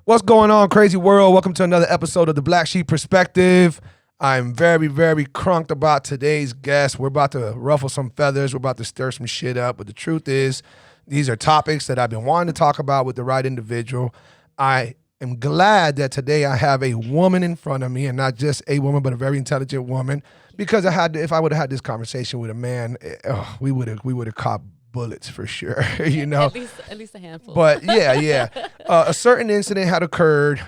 What's going on, crazy world? Welcome to another episode of the Black Sheep Perspective. I'm very, very crunked about today's guest. We're about to ruffle some feathers. We're about to stir some shit up. But the truth is, these are topics that I've been wanting to talk about with the right individual. I am glad that today I have a woman in front of me, and not just a woman, but a very intelligent woman. Because if I would have had this conversation with a man, we would have caught bullets for sure, you know. At least a handful. But yeah. A certain incident had occurred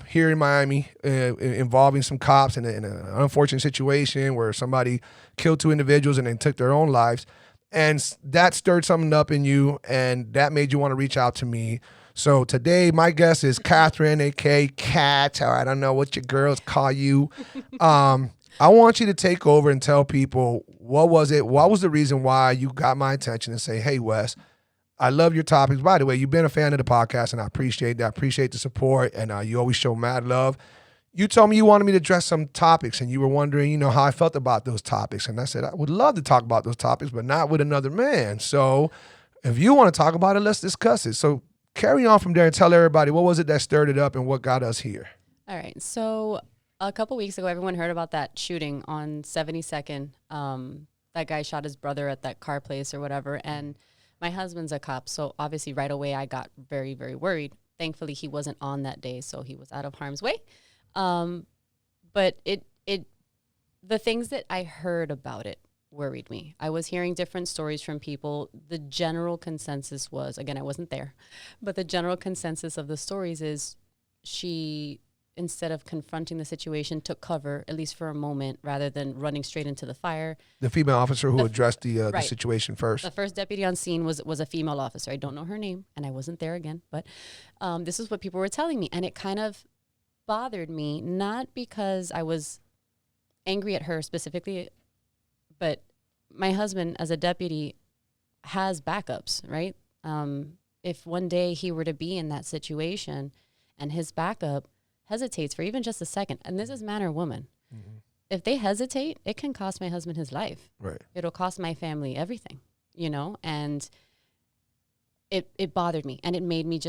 here in Miami involving some cops in an unfortunate situation where somebody killed two individuals and then took their own lives. And that stirred something up in you, and that made you want to reach out to me. So today, my guest is Katherine, a.k.a. Kat, or I don't know what your girls call you. I want you to take over and tell people, what was the reason why you got my attention and say, hey, Wes, I love your topics. By the way, you've been a fan of the podcast, and I appreciate that. I appreciate the support, and you always show mad love. You told me you wanted me to address some topics, and you were wondering, how I felt about those topics. And I said, I would love to talk about those topics, but not with another man. So if you want to talk about it, let's discuss it. So carry on from there and tell everybody, what was it that stirred it up and what got us here? All right. So a couple weeks ago, everyone heard about that shooting on 72nd. That guy shot his brother at that car place or whatever. And my husband's a cop, so obviously right away I got very, very worried. Thankfully, he wasn't on that day, so he was out of harm's way. But the things that I heard about it worried me. I was hearing different stories from people. The general consensus was, again, I wasn't there, but the general consensus of the stories is she, instead of confronting the situation, took cover, at least for a moment, rather than running straight into the fire. The female officer who addressed the situation first. The first deputy on scene was a female officer. I don't know her name, and I wasn't there again, but this is what people were telling me, and it kind of bothered me, not because I was angry at her specifically, but my husband, as a deputy, has backups, right? If one day he were to be in that situation and his backup hesitates for even just a second, and this is man or woman. Mm-hmm. If they hesitate, it can cost my husband his life. Right. It'll cost my family everything, and it bothered me, and it made me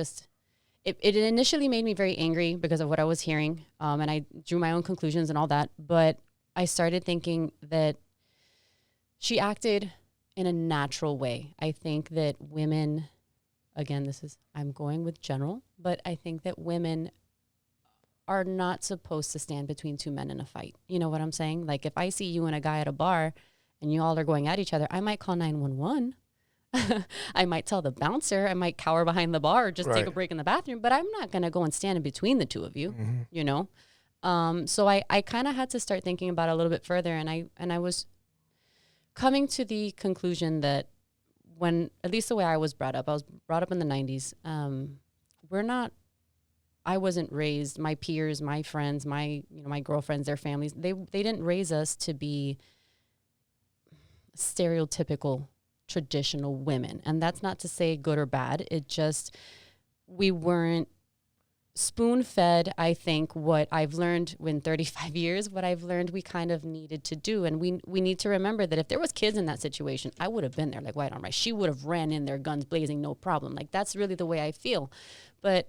it initially made me very angry because of what I was hearing, and I drew my own conclusions and all that, but I started thinking that she acted in a natural way. I think that women, again, I'm going with general, but I think that women are not supposed to stand between two men in a fight. You know what I'm saying? Like, if I see you and a guy at a bar and you all are going at each other, I might call 911. I might tell the bouncer. I might cower behind the bar or just take a break in the bathroom, but I'm not going to go and stand in between the two of you, So I kind of had to start thinking about it a little bit further, and I was coming to the conclusion that when, at least the way I was brought up in the 90s, I wasn't raised, my peers, my friends, my girlfriends, their families, they didn't raise us to be stereotypical traditional women. And that's not to say good or bad. It just, we weren't spoon-fed, I think, what I've learned in 35 years, what I've learned we kind of needed to do. And we need to remember that if there was kids in that situation, I would have been there, like white on rice. She would have ran in there, guns blazing, no problem. Like, that's really the way I feel. But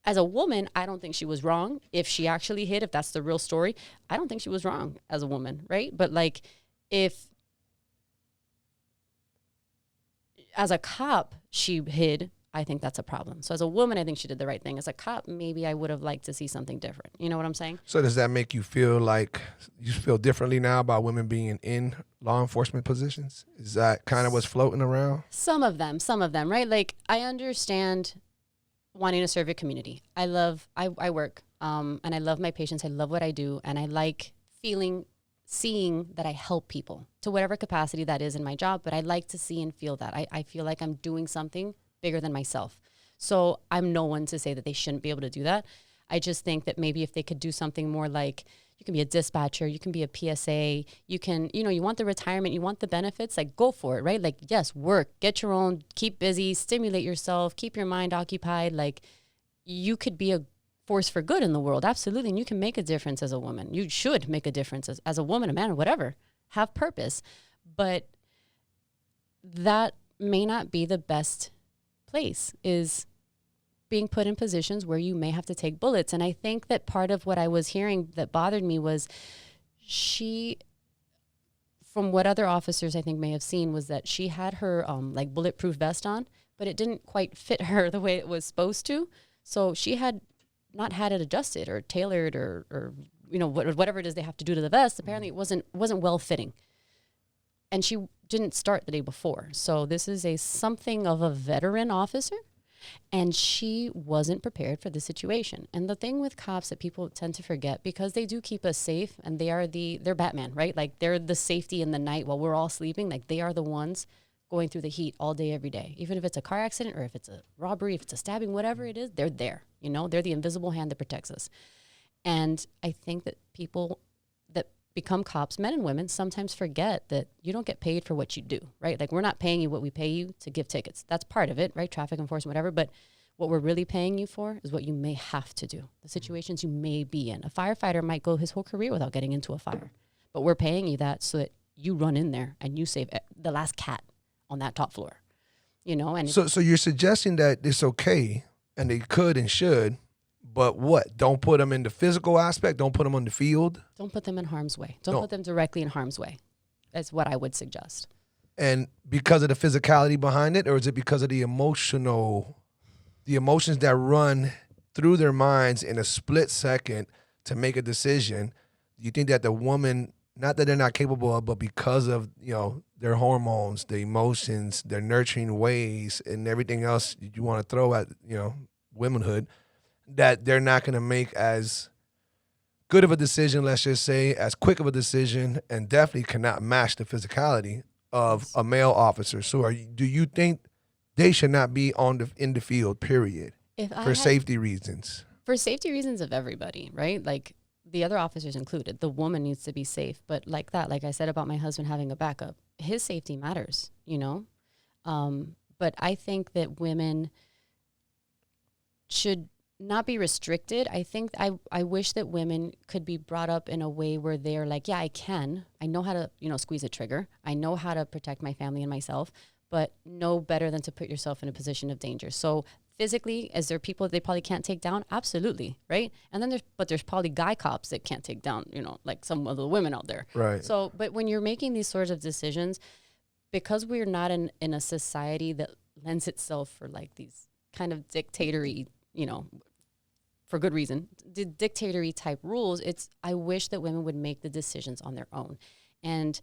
as a woman, I don't think she was wrong. If she actually hid, if that's the real story, I don't think she was wrong as a woman, right? But like, if as a cop she hid, I think that's a problem. So as a woman, I think she did the right thing. As a cop, maybe I would have liked to see something different. You know what I'm saying? So does that make you feel like you feel differently now about women being in law enforcement positions? Is that kind of what's floating around? Some of them, right? Like, I understand wanting to serve your community. I work, and I love my patients. I love what I do. And I like seeing that I help people to whatever capacity that is in my job. But I like to see and feel that. I feel like I'm doing something bigger than myself. So I'm no one to say that they shouldn't be able to do that. I just think that maybe if they could do something more like, you can be a dispatcher, you can be a PSA, you can, you want the retirement, you want the benefits, like, go for it, right? Like, yes, work, get your own, keep busy, stimulate yourself, keep your mind occupied. Like, you could be a force for good in the world, absolutely, and you can make a difference as a woman. You should make a difference as a woman, a man, or whatever. Have purpose. But that may not be the best place, is being put in positions where you may have to take bullets. And I think that part of what I was hearing that bothered me was she, from what other officers I think may have seen, was that she had her like bulletproof vest on, but it didn't quite fit her the way it was supposed to. So she had not had it adjusted or tailored or you know, whatever it is they have to do to the vest. Apparently it wasn't well fitting. And she didn't start the day before. So this is something of a veteran officer, and she wasn't prepared for the situation. And the thing with cops that people tend to forget, because they do keep us safe, and they're Batman, right? Like, they're the safety in the night while we're all sleeping. Like, they are the ones going through the heat all day, every day. Even if it's a car accident or if it's a robbery, if it's a stabbing, whatever it is, they're there. You know, they're the invisible hand that protects us. And I think that people that become cops, men and women, sometimes forget that you don't get paid for what you do, right? Like, we're not paying you what we pay you to give tickets. That's part of it, right? Traffic enforcement, whatever. But what we're really paying you for is what you may have to do, the situations you may be in. A firefighter might go his whole career without getting into a fire, but we're paying you that so that you run in there and you save the last cat on that top floor, you know? And so you're suggesting that it's okay and they could and should, but what? Don't put them in the physical aspect. Don't put them on the field. Don't put them in harm's way. Don't put them directly in harm's way. That's what I would suggest. And because of the physicality behind it, or is it because of the emotions that run through their minds in a split second to make a decision? Do you think that the woman, not that they're not capable of, but because of, you know, their hormones, the emotions, their nurturing ways, and everything else you want to throw at, you know, womanhood, that they're not going to make as good of a decision, let's just say, as quick of a decision, and definitely cannot match the physicality of a male officer? So do you think they should not be in the field, period, for safety reasons? For safety reasons of everybody, right? Like, the other officers included. The woman needs to be safe. But like I said about my husband having a backup, his safety matters, you know? But I think that women should not be restricted. I think I wish that women could be brought up in a way where they're like, yeah, I know how to, you know, squeeze a trigger. I know how to protect my family and myself, but no better than to put yourself in a position of danger. So physically, is there people that they probably can't take down? Absolutely, right? And then there's probably guy cops that can't take down, you know, like some of the women out there. Right. So, but when you're making these sorts of decisions, because we're not in a society that lends itself for like these kind of dictatory, you know, for good reason, the dictatory type rules, I wish that women would make the decisions on their own. And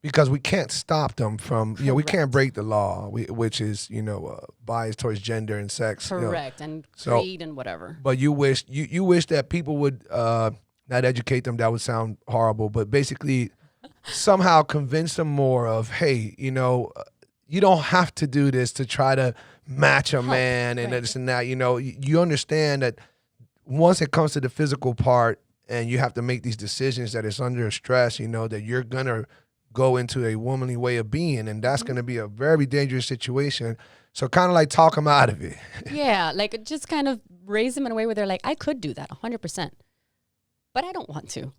because we can't stop them from, you know, we Correct. can't break the law, which is, you know, bias towards gender and sex. Correct. You know. And creed and whatever. But you wish that people would not educate them. That would sound horrible, but basically somehow convince them more of, hey, you know, you don't have to do this to try to match a man and this and that. You know, you understand that once it comes to the physical part and you have to make these decisions that it's under stress, you know, that you're going to go into a womanly way of being, and that's going to be a very dangerous situation. So kind of like talk them out of it. Yeah, like just kind of raise them in a way where they're like, I could do that 100%, but I don't want to,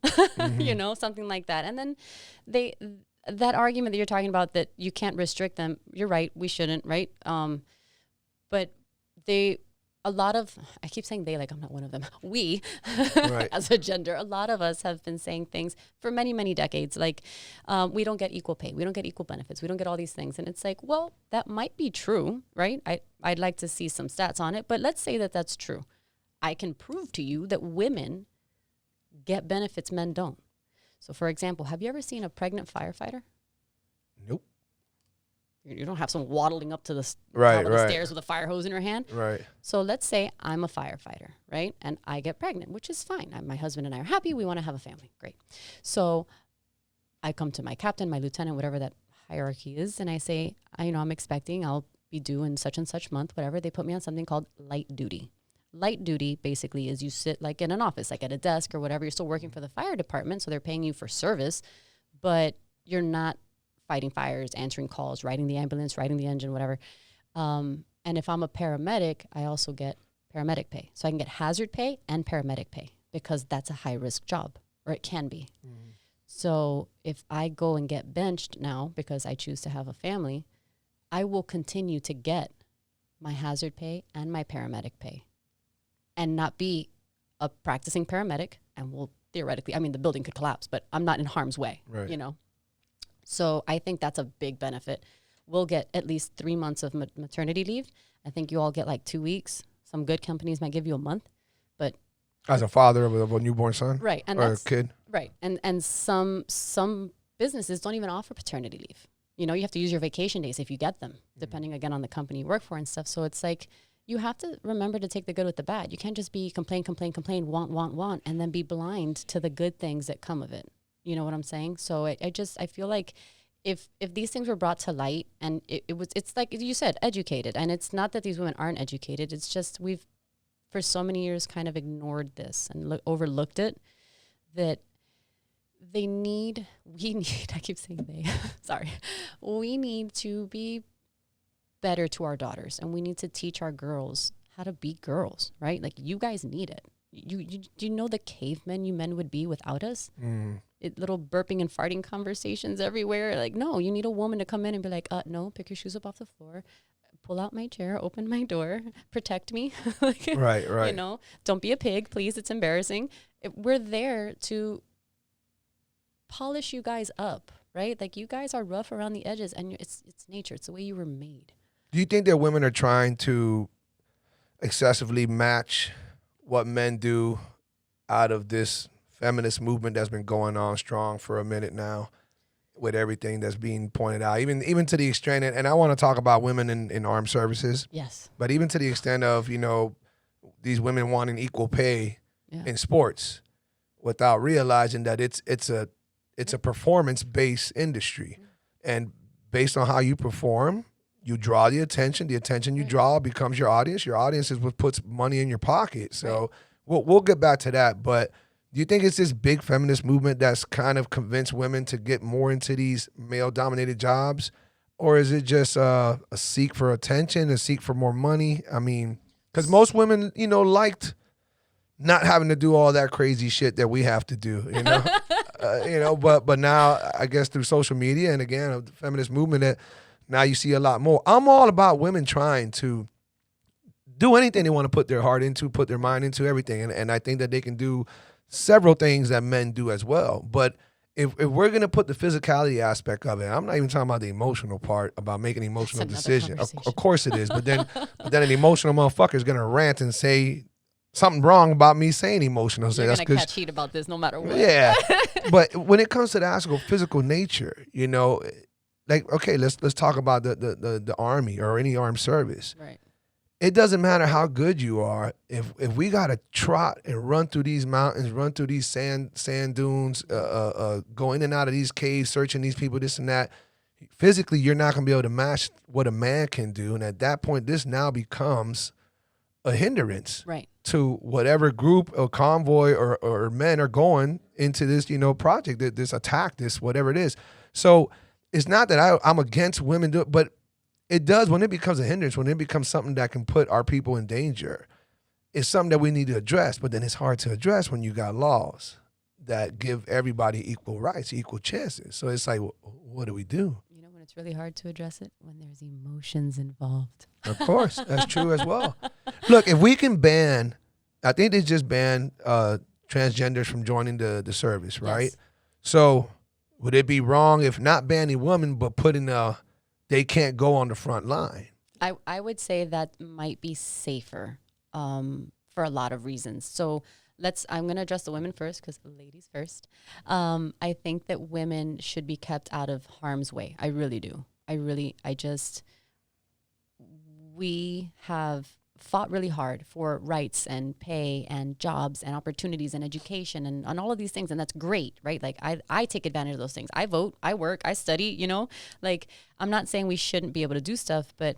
you know, something like that. And then that argument that you're talking about that you can't restrict them, you're right, we shouldn't, right? But I keep saying they, like I'm not one of them. We, right. as a gender, a lot of us have been saying things for many, many decades. Like, we don't get equal pay. We don't get equal benefits. We don't get all these things. And it's like, well, that might be true, right? I'd like to see some stats on it. But let's say that that's true. I can prove to you that women get benefits men don't. So, for example, have you ever seen a pregnant firefighter? Nope. You don't have someone waddling up to the top of the stairs with a fire hose in her hand. Right. So let's say I'm a firefighter, right? And I get pregnant, which is fine. My husband and I are happy. We want to have a family. Great. So I come to my captain, my lieutenant, whatever that hierarchy is, and I say, I'm expecting I'll be due in such and such month, whatever. They put me on something called light duty. Light duty basically is you sit like in an office, like at a desk or whatever. You're still working for the fire department, so they're paying you for service, but you're not fighting fires, answering calls, riding the ambulance, riding the engine, whatever. And if I'm a paramedic, I also get paramedic pay. So I can get hazard pay and paramedic pay because that's a high-risk job, or it can be. Mm-hmm. So if I go and get benched now because I choose to have a family, I will continue to get my hazard pay and my paramedic pay and not be a practicing paramedic, and will theoretically, I mean, the building could collapse, but I'm not in harm's way, Right. you know? So I think that's a big benefit. We'll get at least 3 months of maternity leave. I think you all get like 2 weeks. Some good companies might give you a month, but As a father of a newborn son, right. And or a that's kid. right. And some businesses don't even offer paternity leave. You know, you have to use your vacation days if you get them, depending again on the company you work for and stuff. So it's like, you have to remember to take the good with the bad. You can't just be complain, want, and then be blind to the good things that come of it. You know what I'm saying? So I feel like if these things were brought to light, and it's like you said, educated, and it's not that these women aren't educated. It's just we've for so many years kind of ignored this and overlooked it, that we need, I keep saying they, sorry, we need to be better to our daughters, and we need to teach our girls how to be girls, right? Like, you guys need it. You know the cavemen you men would be without us? Little burping and farting conversations everywhere. Like, no, you need a woman to come in and be like, no, pick your shoes up off the floor, pull out my chair, open my door, protect me. Like, Right. you know, don't be a pig, please. It's embarrassing. We're there to polish you guys up, right? Like, you guys are rough around the edges, and it's nature. It's the way you were made. Do you think that women are trying to excessively match what men do out of this feminist movement that's been going on strong for a minute now, with everything that's being pointed out, even to the extent, and I want to talk about women in armed services, Yes. but even to the extent of, you know, these women wanting equal pay in sports, without realizing that it's a performance-based industry, and based on how you perform, you draw the attention you draw becomes your audience is what puts money in your pocket. So we'll get back to that, but do you think it's this big feminist movement that's kind of convinced women to get more into these male-dominated jobs? Or is it just a seek for attention, a seek for more money? I mean, because most women, you know, liked not having to do all that crazy shit that we have to do, you know? You know, but now, I guess through social media and, again, the feminist movement, that now you see a lot more. I'm all about women trying to do anything they want to put their heart into, put their mind into, everything. And I think that they can do several things that men do as well. But if we're going to put the physicality aspect of it, I'm not even talking about the emotional part, about making emotional decisions. Of course it is. But then an emotional motherfucker is going to rant and say something wrong about me saying emotional. You're going to catch heat about this no matter what. Yeah. But when it comes to the actual physical nature, you know, like, okay, let's talk about the Army or any armed service. Right. It doesn't matter how good you are. If we gotta trot and run through these mountains, run through these sand dunes, go in and out of these caves, searching these people, this and that, physically you're not gonna be able to match what a man can do. And at that point, this now becomes a hindrance to whatever group or convoy or men are going into this, you know, project, this attack, this whatever it is. So it's not that I'm against women do it, but it does, when it becomes a hindrance, when it becomes something that can put our people in danger, it's something that we need to address. But then it's hard to address when you got laws that give everybody equal rights, equal chances. So it's like, what do we do? You know when it's really hard to address it? When there's emotions involved. Of course, that's true as well. Look, if we can ban, I think they just banned transgenders from joining the service, right? Yes. So would it be wrong if not banning women, but putting they can't go on the front line? I would say that might be safer for a lot of reasons. So I'm going to address the women first, because ladies first. I think that women should be kept out of harm's way. I really do. We have fought really hard for rights and pay and jobs and opportunities and education and all of these things. And that's great, right? Like, I take advantage of those things. I vote, I work, I study, you know, like, I'm not saying we shouldn't be able to do stuff, but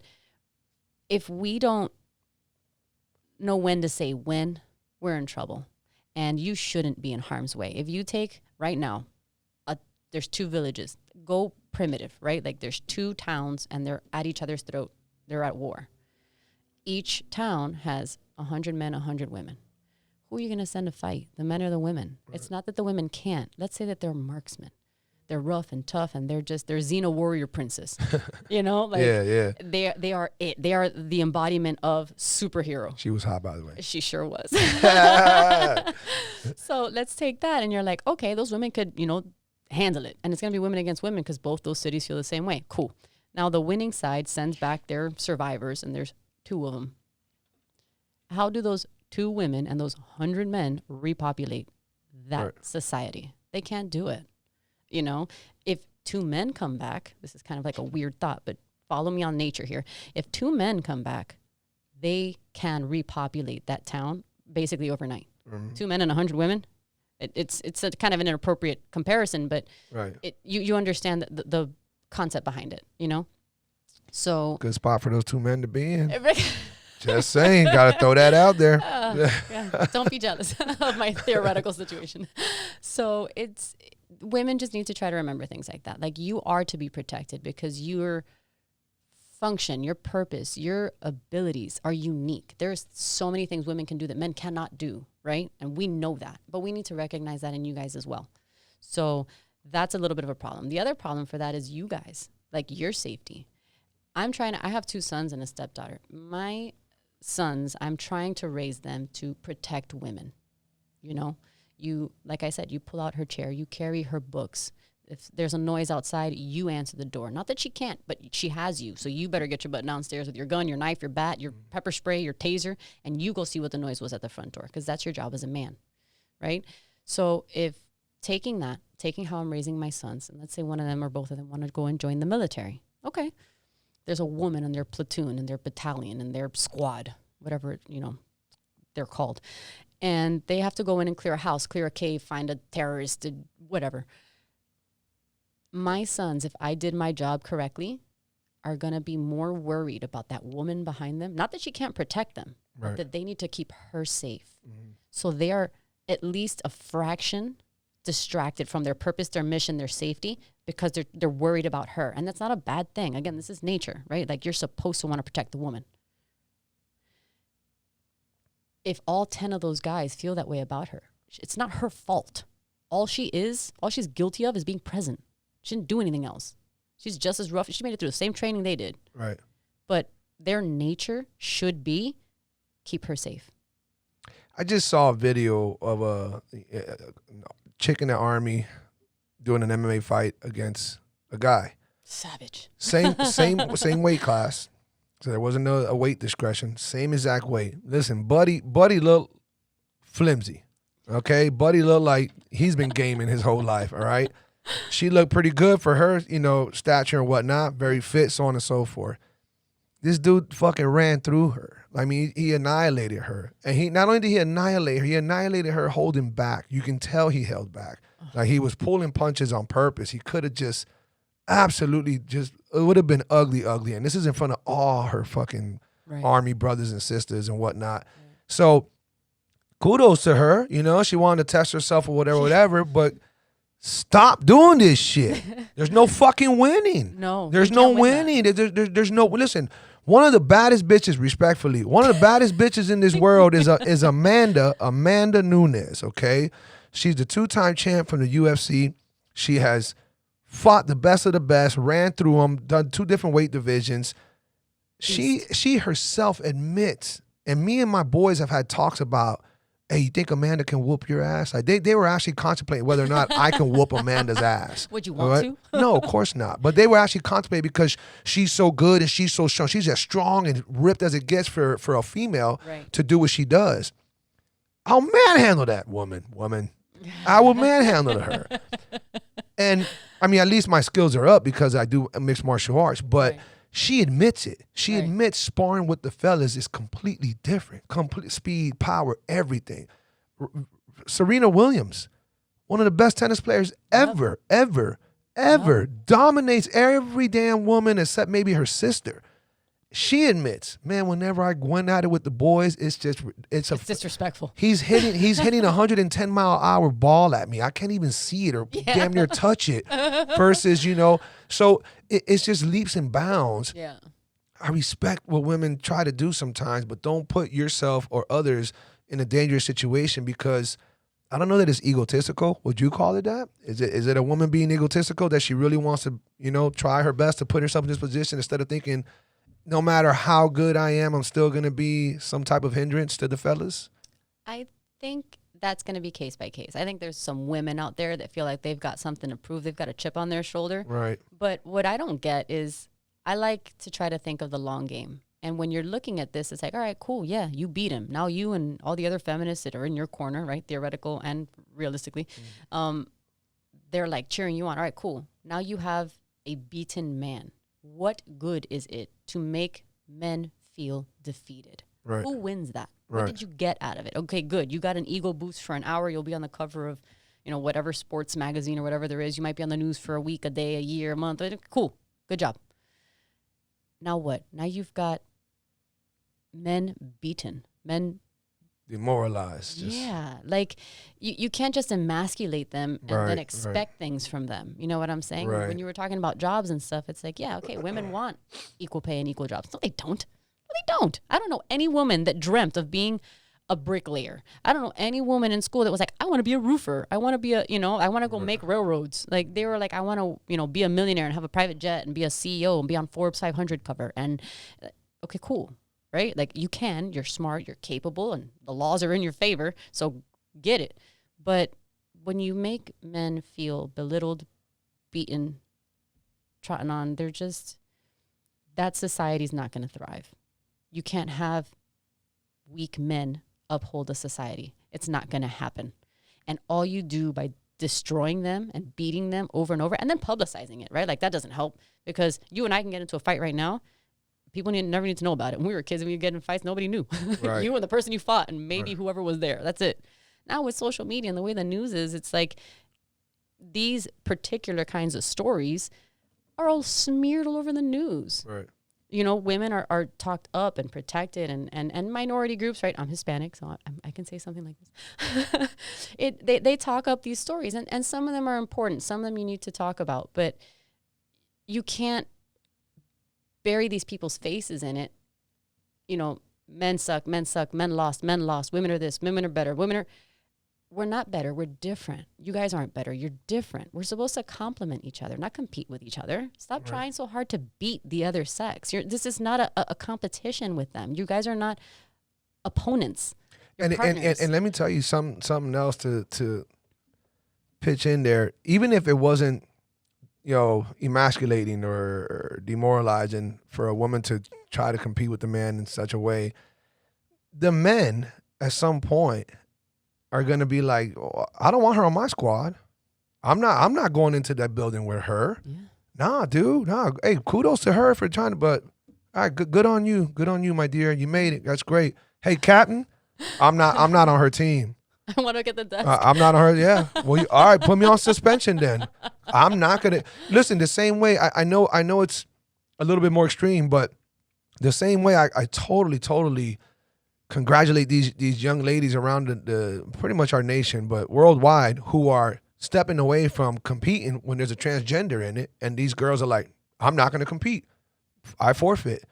if we don't know when to say when, we're in trouble. And you shouldn't be in harm's way. If you take right now, there's 2 villages, go primitive, right? Like, there's 2 towns and they're at each other's throat. They're at war. Each town has 100 men, 100 women. Who are you going to send to fight, the men or the women? Right. It's not that the women can't. Let's say that they're marksmen. they're rough and tough, and they're Xena warrior princess. You know, like they are it. They are the embodiment of superhero. She was hot, by the way. She sure was. So let's take that, and you're like, okay, those women could, you know, handle it, and it's gonna be women against women because both those cities feel the same way. Cool. Now the winning side sends back their survivors, and there's 2 of them. How do those 2 women and those 100 men repopulate that society? They can't do it. You know, if 2 men come back, this is kind of like a weird thought, but follow me on nature here. If 2 men come back, they can repopulate that town basically overnight. 2 men and 100 women. It's a kind of an inappropriate comparison, but you understand the concept behind it, you know? So good spot for those 2 men to be in. Just saying, gotta throw that out there. Yeah, don't be jealous of my theoretical situation. So women just need to try to remember things like that. Like, you are to be protected because your function, your purpose, your abilities are unique. There's so many things women can do that men cannot do, right? And we know that, but we need to recognize that in you guys as well. So that's a little bit of a problem. The other problem for that is you guys, like your safety. I have 2 sons and a stepdaughter. My sons, I'm trying to raise them to protect women. You know, like I said, you pull out her chair, you carry her books. If there's a noise outside, you answer the door. Not that she can't, but she has you. So you better get your butt downstairs with your gun, your knife, your bat, your pepper spray, your taser, and you go see what the noise was at the front door, because that's your job as a man, right? So if taking how I'm raising my sons, and let's say one of them or both of them want to go and join the military. Okay. There's a woman in their platoon, in their battalion, in their squad, whatever, you know, they're called. And they have to go in and clear a house, clear a cave, find a terrorist, whatever. My sons, if I did my job correctly, are going to be more worried about that woman behind them. Not that she can't protect them, but that they need to keep her safe. So they are at least a fraction distracted from their purpose, their mission, their safety, because they're worried about her. And that's not a bad thing. Again, this is nature, right? Like, you're supposed to want to protect the woman. If all 10 of those guys feel that way about her, it's not her fault. All she's guilty of is being present. She didn't do anything else. She's just as rough. She made it through the same training they did. Right. But their nature should be keep her safe. I just saw a video of a chick in the Army doing an MMA fight against a guy. Savage. Same weight class. So there wasn't a weight discretion. Same exact weight. Listen, Buddy looked flimsy. Okay? Buddy looked like he's been gaming his whole life, all right? She looked pretty good for her, you know, stature and whatnot, very fit, so on and so forth. This dude fucking ran through her. I mean, he annihilated her. And he not only did he annihilate her, he annihilated her holding back. You can tell he held back. Like, he was pulling punches on purpose. He could have just absolutely it would have been ugly. And this is in front of all her fucking Army brothers and sisters and whatnot. Right. So kudos to her. You know, she wanted to test herself or whatever, but stop doing this shit. There's no fucking winning. No. There's no winning. There's no, listen, one of the baddest bitches, respectfully, one of the baddest bitches in this world is Amanda Nunes, okay? She's the 2-time champ from the UFC. She has fought the best of the best, ran through them, done 2 different weight divisions. She herself admits, and me and my boys have had talks about, hey, you think Amanda can whoop your ass? Like, they were actually contemplating whether or not I can whoop Amanda's ass. Would you want to? No, of course not. But they were actually contemplating because she's so good and she's so strong. She's as strong and ripped as it gets for a female to do what she does. I'll manhandle that woman. I will manhandle her. And, I mean, at least my skills are up because I do mixed martial arts. But she admits it. She admits sparring with the fellas is completely different. Complete speed, power, everything. Serena Williams, one of the best tennis players ever. Dominates every damn woman except maybe her sister. She admits, man, whenever I went at it with the boys, it's disrespectful. He's hitting 110-mile-an-hour ball at me. I can't even see it or damn near touch it. Versus, you know, so it's just leaps and bounds. Yeah. I respect what women try to do sometimes, but don't put yourself or others in a dangerous situation because I don't know that it's egotistical. Would you call it that? Is it a woman being egotistical that she really wants to, try her best to put herself in this position instead of thinking, no matter how good I am, I'm still going to be some type of hindrance to the fellas? I think that's going to be case by case. I think there's some women out there that feel like they've got something to prove. They've got a chip on their shoulder. Right. But what I don't get is I like to try to think of the long game. And when you're looking at this, it's like, all right, cool. Yeah, you beat him. Now you and all the other feminists that are in your corner, right, theoretical and realistically, they're like cheering you on. All right, cool. Now you have a beaten man. What good is it to make men feel defeated? Right. Who wins that? Right. What did you get out of it? Okay, good. You got an ego boost for an hour. You'll be on the cover of, whatever sports magazine or whatever there is. You might be on the news for a week, a day, a year, a month. Cool. Good job. Now what? Now you've got men beaten, men demoralized. Yeah, like you can't just emasculate them and then expect things from them. You know what I'm saying? Right. When you were talking about jobs and stuff, it's like, yeah, okay, women want equal pay and equal jobs. No, they don't. No, they don't. I don't know any woman that dreamt of being a bricklayer. I don't know any woman in school that was like, I want to be a roofer. I want to be I want to go make railroads. Like they were like, I want to, be a millionaire and have a private jet and be a CEO and be on Forbes 500 cover. And okay, cool. Right? Like you're smart, you're capable, and the laws are in your favor, so get it. But when you make men feel belittled, beaten, trodden on, that society's not going to thrive. You can't have weak men uphold a society. It's not going to happen. And all you do by destroying them and beating them over and over and then publicizing it, right? Like that doesn't help because you and I can get into a fight right now. People never need to know about it. When we were kids and we would get in fights, nobody knew. Right. You and the person you fought and maybe whoever was there. That's it. Now with social media and the way the news is, it's like these particular kinds of stories are all smeared all over the news. Right. Women are talked up and protected and minority groups, right? I'm Hispanic, so I can say something like this. They talk up these stories and some of them are important. Some of them you need to talk about, but you can't bury these people's faces in it. Men suck, men lost, women are this, women are better, we're not better, we're different. You guys aren't better, you're different. We're supposed to complement each other, not compete with each other. Stop trying so hard to beat the other sex. This is not a competition with them. You guys are not opponents. You're partners. And let me tell you something else to pitch in there. Even if it wasn't emasculating or demoralizing for a woman to try to compete with the man in such a way, the men at some point are going to be like, oh, I don't want her on my squad. I'm not going into that building with her. Yeah. Nah, dude. Nah. Hey, kudos to her for trying to, but all right, good on you. Good on you, my dear. You made it. That's great. Hey, Captain, I'm not on her team. I want to get the desk. I'm not on her. Yeah. Well, all right. Put me on suspension then. I'm not gonna listen. The same way I know it's a little bit more extreme, but the same way I totally congratulate these young ladies around the pretty much our nation, but worldwide, who are stepping away from competing when there's a transgender in it, and these girls are like, I'm not gonna compete. I forfeit.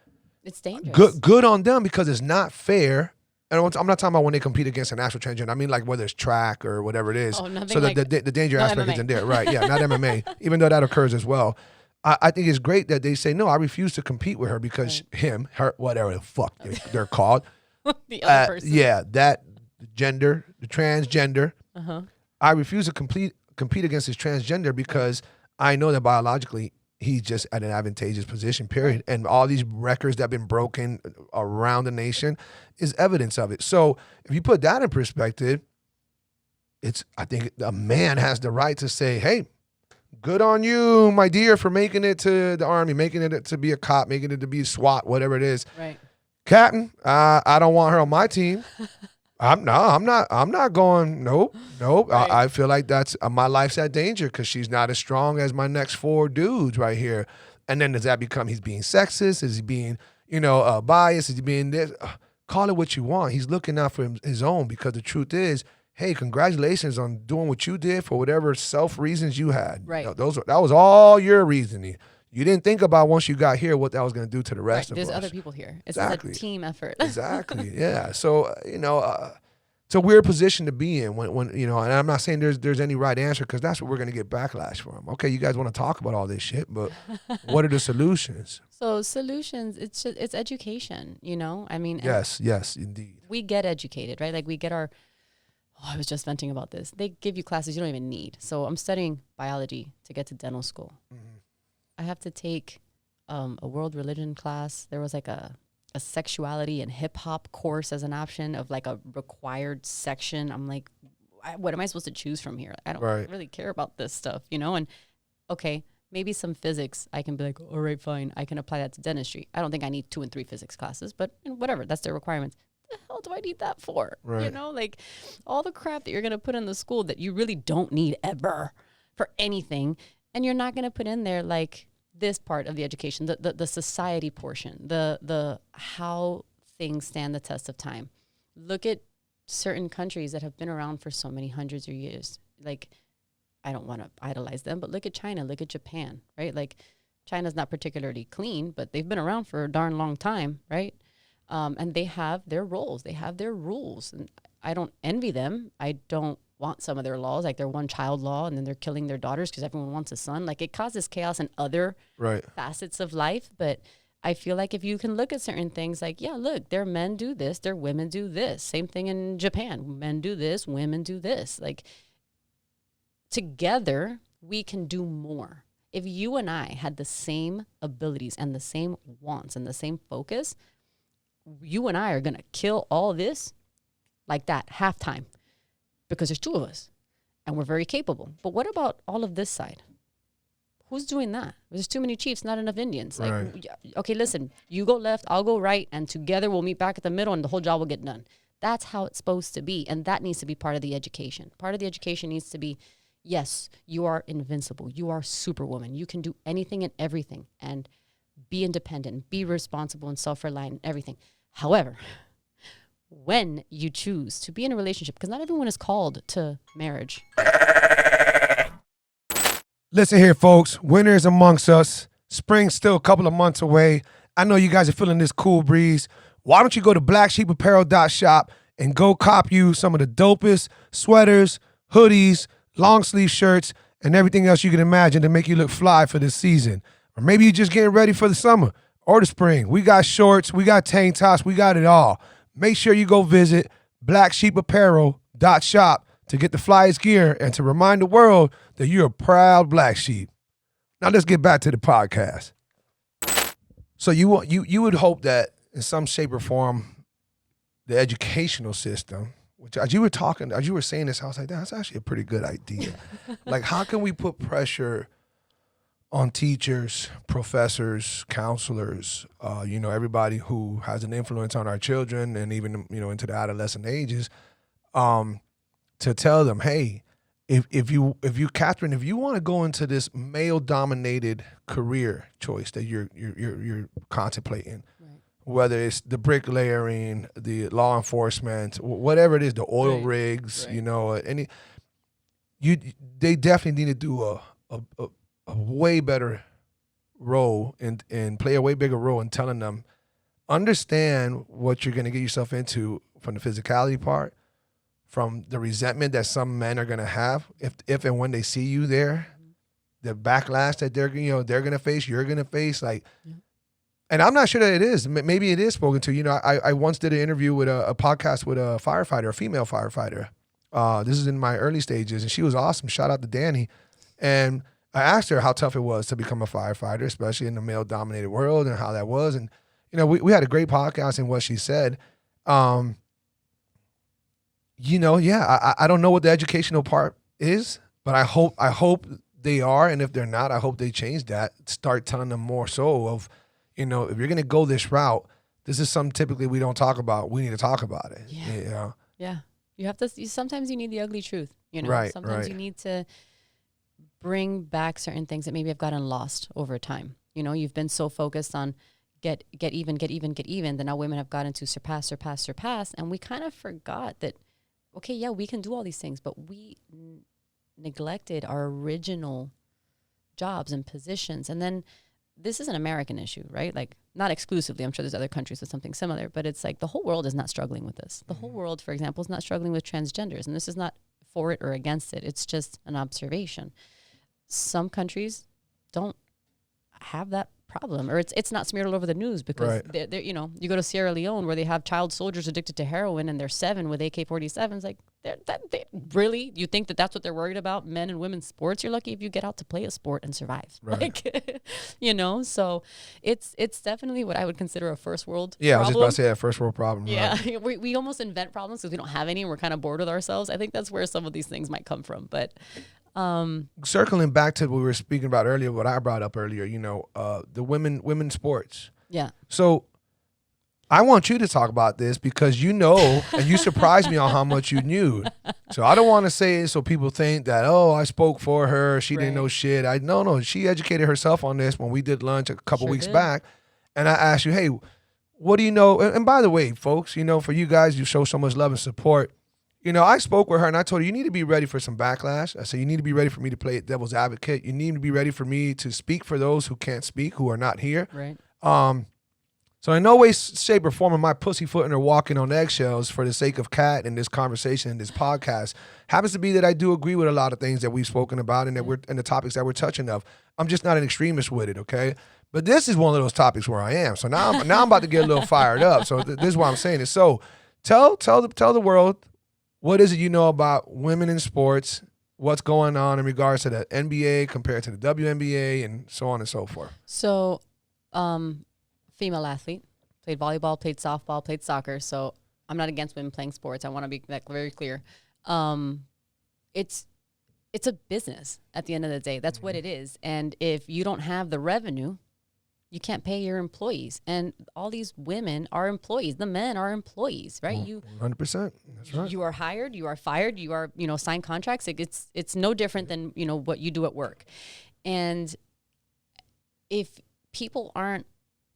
It's dangerous. Good on them because it's not fair. And I'm not talking about when they compete against an actual transgender. I mean, like whether it's track or whatever it is. Oh, nothing so like the danger aspect MMA. isn't there, right? Yeah, not MMA, even though that occurs as well. I think it's great that they say, no, I refuse to compete with her because her, whatever the fuck they're called. The other person. Yeah, that gender, the transgender. I refuse to compete against this transgender because I know that biologically he's just at an advantageous position, period. And all these records that have been broken around the nation is evidence of it. So if you put that in perspective, I think a man has the right to say, hey, good on you, my dear, for making it to the Army, making it to be a cop, making it to be SWAT, whatever it is. Right. Captain, I don't want her on my team. I'm not going. Nope. Right. I feel like that's my life's at danger because she's not as strong as my next 4 dudes right here. And then does that become he's being sexist? Is he being biased? Is he being this? Call it what you want. He's looking out for his own because the truth is, hey, congratulations on doing what you did for whatever self reasons you had. Right. That was all your reasoning. You didn't think about once you got here what that was going to do to the rest of us. There's other people here. It's exactly. a team effort. Exactly. Yeah. So, it's a weird position to be in when you know, and I'm not saying there's any right answer, because that's what we're going to get backlash from. Okay, you guys want to talk about all this shit, but what are the solutions? So solutions, it's education, you know? I mean, Yes, indeed. we get educated, right? Like we get our, I was just venting about this. They give you classes you don't even need. So I'm studying biology to get to dental school. Mm-hmm. I have to take a world religion class. There was like a sexuality and hip hop course as an option of like a required section. I'm like, what am I supposed to choose from here? I don't really care about this stuff, you know? And okay, maybe some physics. I can be like, all right, fine. I can apply that to dentistry. I don't think I need 2 and 3 physics classes, but you know, whatever, that's their requirements. The hell do I need that for? Right. You know, like all the crap that you're going to put in the school that you really don't need ever for anything. And you're not going to put in there like this part of the education, the society portion, the how things stand the test of time. Look at certain countries that have been around for so many hundreds of years. Like, I don't want to idolize them, but look at China, look at Japan, right? Like, China's not particularly clean, but they've been around for a darn long time, right? And they have their roles, they have their rules. And I don't envy them. I don't want some of their laws, like their one child law, and then they're killing their daughters because everyone wants a son. Like, it causes chaos in other facets of life. But I feel like if you can look at certain things, like, yeah, look, their men do this, their women do this. Same thing in Japan. Men do this, women do this. Like, together, we can do more. If you and I had the same abilities and the same wants and the same focus, you and I are going to kill all this like that, halftime. Because there's 2 of us and we're very capable. But what about all of this side? Who's doing that? There's too many chiefs, not enough Indians. Like, okay, listen, you go left, I'll go right, and together we'll meet back at the middle and the whole job will get done. That's how it's supposed to be. And that needs to be part of the education. Part of the education needs to be, yes, you are invincible. You are superwoman. You can do anything and everything and be independent, be responsible and self-reliant and everything. However, when you choose to be in a relationship, because not everyone is called to marriage. Listen here, folks. Winter is amongst us. Spring's still a couple of months away. I know you guys are feeling this cool breeze. Why don't you go to blacksheepapparel.shop and go cop you some of the dopest sweaters, hoodies, long sleeve shirts, and everything else you can imagine to make you look fly for this season. Or maybe you're just getting ready for the summer or the spring. We got shorts, we got tank tops, we got it all. Make sure you go visit blacksheepapparel.shop to get the flyest gear and to remind the world that you're a proud black sheep. Now let's get back to the podcast. So you would hope that in some shape or form, the educational system, which as you were saying this, I was like, that's actually a pretty good idea. Like, how can we put pressure on teachers, professors, counselors, everybody who has an influence on our children and even, into the adolescent ages, to tell them, hey, if you, Katherine, if you want to go into this male-dominated career choice that you're contemplating, whether it's the bricklayering, the law enforcement, whatever it is, the oil rigs, they definitely need to do a way better role and play a way bigger role in telling them, understand what you're going to get yourself into from the physicality part, from the resentment that some men are going to have if and when they see you there, the backlash that they're going to face, you're going to face, like. And I'm not sure that it is. Maybe it is spoken to. I once did an interview with a podcast with a firefighter, a female firefighter. This is in my early stages, and she was awesome. Shout out to Danny. And I asked her how tough it was to become a firefighter, especially in the male-dominated world, and how that was. And we had a great podcast in what she said. I don't know what the educational part is, but I hope they are. And if they're not, I hope they change that. Start telling them more so of, if you're going to go this route, this is something typically we don't talk about. We need to talk about it. Yeah. Yeah. You have to, sometimes you need the ugly truth, sometimes you need to bring back certain things that maybe have gotten lost over time. You've been so focused on get even, that now women have gotten to surpass. And we kind of forgot that, okay, yeah, we can do all these things, but we neglected our original jobs and positions. And then this is an American issue, right? Like, not exclusively. I'm sure there's other countries with something similar, but it's like the whole world is not struggling with this. The whole world, for example, is not struggling with transgenders. And this is not for it or against it. It's just an observation. Some countries don't have that problem, or it's not smeared all over the news because they're, you know, you go to Sierra Leone where they have child soldiers addicted to heroin and they're 7 with AK-47s. Like, really, you think that that's what they're worried about? Men and women's sports? You're lucky if you get out to play a sport and survive. Like, you know, so it's definitely what I would consider a first world problem. I was just about to say that, first world problem. Yeah, we almost invent problems because we don't have any and we're kind of bored with ourselves. I think that's where some of these things might come from. But circling back to what we were speaking about earlier, what I brought up earlier, you know, the women's sports. Yeah. So I want you to talk about this because you know, and you surprised me on how much you knew. So I don't want to say it so people think that, oh, I spoke for her, she didn't know shit. No, she educated herself on this when we did lunch a couple weeks back. And I asked you, hey, what do you know? And by the way, folks, you know, for you guys, you show so much love and support. You know, I spoke with her and I told her, you need to be ready for some backlash. I said, you need to be ready for me to play devil's advocate. You need to be ready for me to speak for those who can't speak, who are not here. Right. So in no way, shape, or form am I pussyfooting or walking on eggshells for the sake of Kat and this conversation and this podcast. Happens to be that I do agree with a lot of things that we've spoken about and that we're and the topics that we're touching of. I'm just not an extremist with it, okay? But this is one of those topics where I am. So now I'm about to get a little fired up. So this is why I'm saying it. So tell the world, what is it you know about women in sports? What's going on in regards to the NBA compared to the WNBA and so on and so forth? So, female athlete, played volleyball, played softball, played soccer. So I'm not against women playing sports. I want to be very clear. It's a business at the end of the day. That's what it is. And if you don't have the revenue, you can't pay your employees. And all these women are employees. The men are employees, right? 100%. That's right. You are hired, you are fired, you are, signed contracts. It's no different than, what you do at work. And if people aren't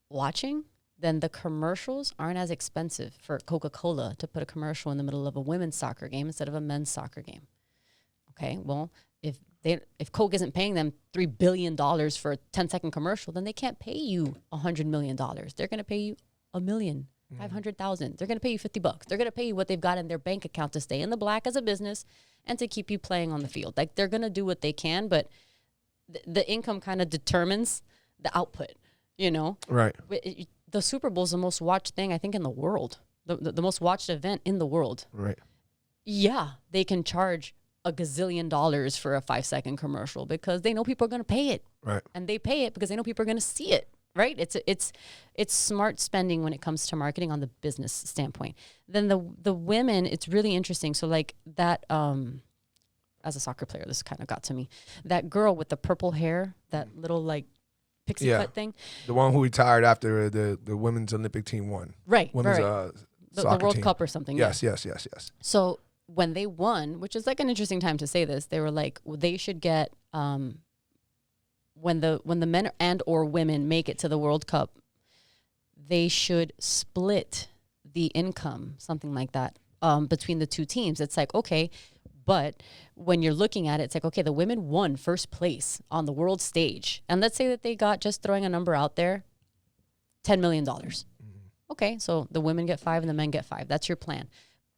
watching, then the commercials aren't as expensive for Coca-Cola to put a commercial in the middle of a women's soccer game instead of a men's soccer game. Okay, well, if Coke isn't paying them $3 billion for a 10-second commercial, then they can't pay you $100 million. They're going to pay you $1 million, 500,000. They're going to pay you $50. They're going to pay you what they've got in their bank account to stay in the black as a business and to keep you playing on the field. Like, they're going to do what they can, but the income kind of determines the output, Right. The Super Bowl is the most watched thing, I think, in the world. The most watched event in the world. Right. Yeah, they can charge $1 gazillion for a 5-second commercial because they know people are going to pay it. Right. And they pay it because they know people are going to see it. Right. It's smart spending when it comes to marketing on the business standpoint. Then the women, it's really interesting. So like that, as a soccer player, this kind of got to me. That girl with the purple hair, that little like pixie cut thing. The one who retired after the women's Olympic team won. Right. Women's the World Cup or something. Yes. So when they won, which is like an interesting time to say this, they were like, they should get, when the men and or women make it to the World Cup, they should split the income, something like that, between the two teams. It's like, okay, but when you're looking at it, it's like, okay, the women won first place on the world stage. And let's say that they got, just throwing a number out there, $10 million. Okay, so the women get 5 and the men get 5. That's your plan.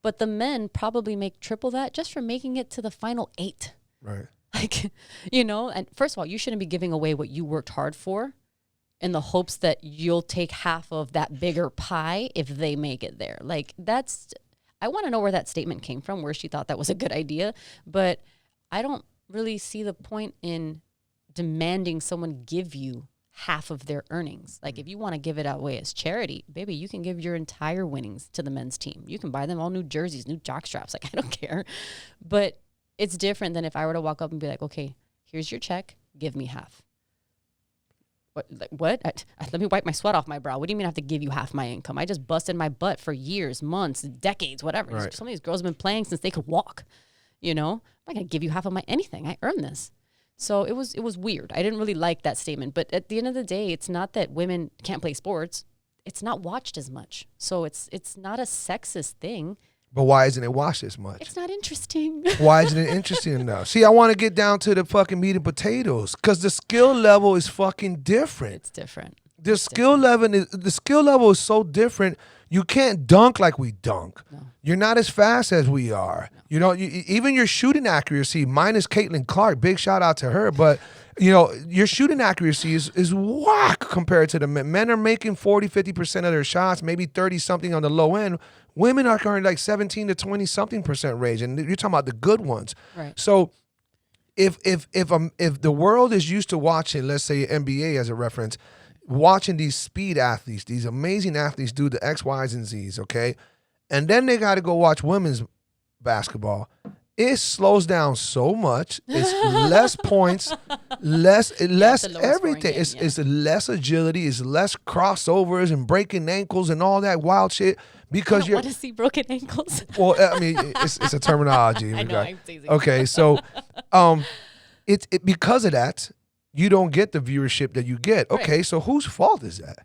But the men probably make triple that just for making it to the final 8. Right. Like, and first of all, you shouldn't be giving away what you worked hard for in the hopes that you'll take half of that bigger pie if they make it there. Like, I want to know where that statement came from, where she thought that was a good idea. But I don't really see the point in demanding someone give you half of their earnings. Like, if you want to give it away as charity, baby, you can give your entire winnings to the men's team. You can buy them all new jerseys, new jock straps. Like, I don't care. But it's different than if I were to walk up and be like, okay, here's your check. Give me half. What? Let me wipe my sweat off my brow. What do you mean I have to give you half my income? I just busted my butt for years, months, decades, whatever. Right. Some of these girls have been playing since they could walk. I'm not going to give you half of my anything. I earned this. So it was weird. I didn't really like that statement. But at the end of the day, it's not that women can't play sports. It's not watched as much. So it's not a sexist thing. But why isn't it watched as much? It's not interesting. Why isn't it interesting enough? See, I want to get down to the fucking meat and potatoes because the skill level is fucking different. It's different. The skill level is so different. You can't dunk like we dunk. No. You're not as fast as we are. No. You know, even your shooting accuracy, minus Caitlin Clark, big shout out to her, but you know, your shooting accuracy is whack compared to the men. Men are making 40, 50% of their shots, maybe 30 something on the low end. Women are currently like 17 to 20 something percent range, and you're talking about the good ones. Right. So if the world is used to watching, let's say NBA as a reference, watching these speed athletes, these amazing athletes do the X, Y's, and Z's, okay? And then they got to go watch women's basketball. It slows down so much. It's less points, less everything. Game, it's less agility. It's less crossovers and breaking ankles and all that wild shit. Because I don't want to see broken ankles. Well, I mean, it's a terminology. I know, I'm teasing. Okay, so it because of that, you don't get the viewership that you get. Okay, so whose fault is that?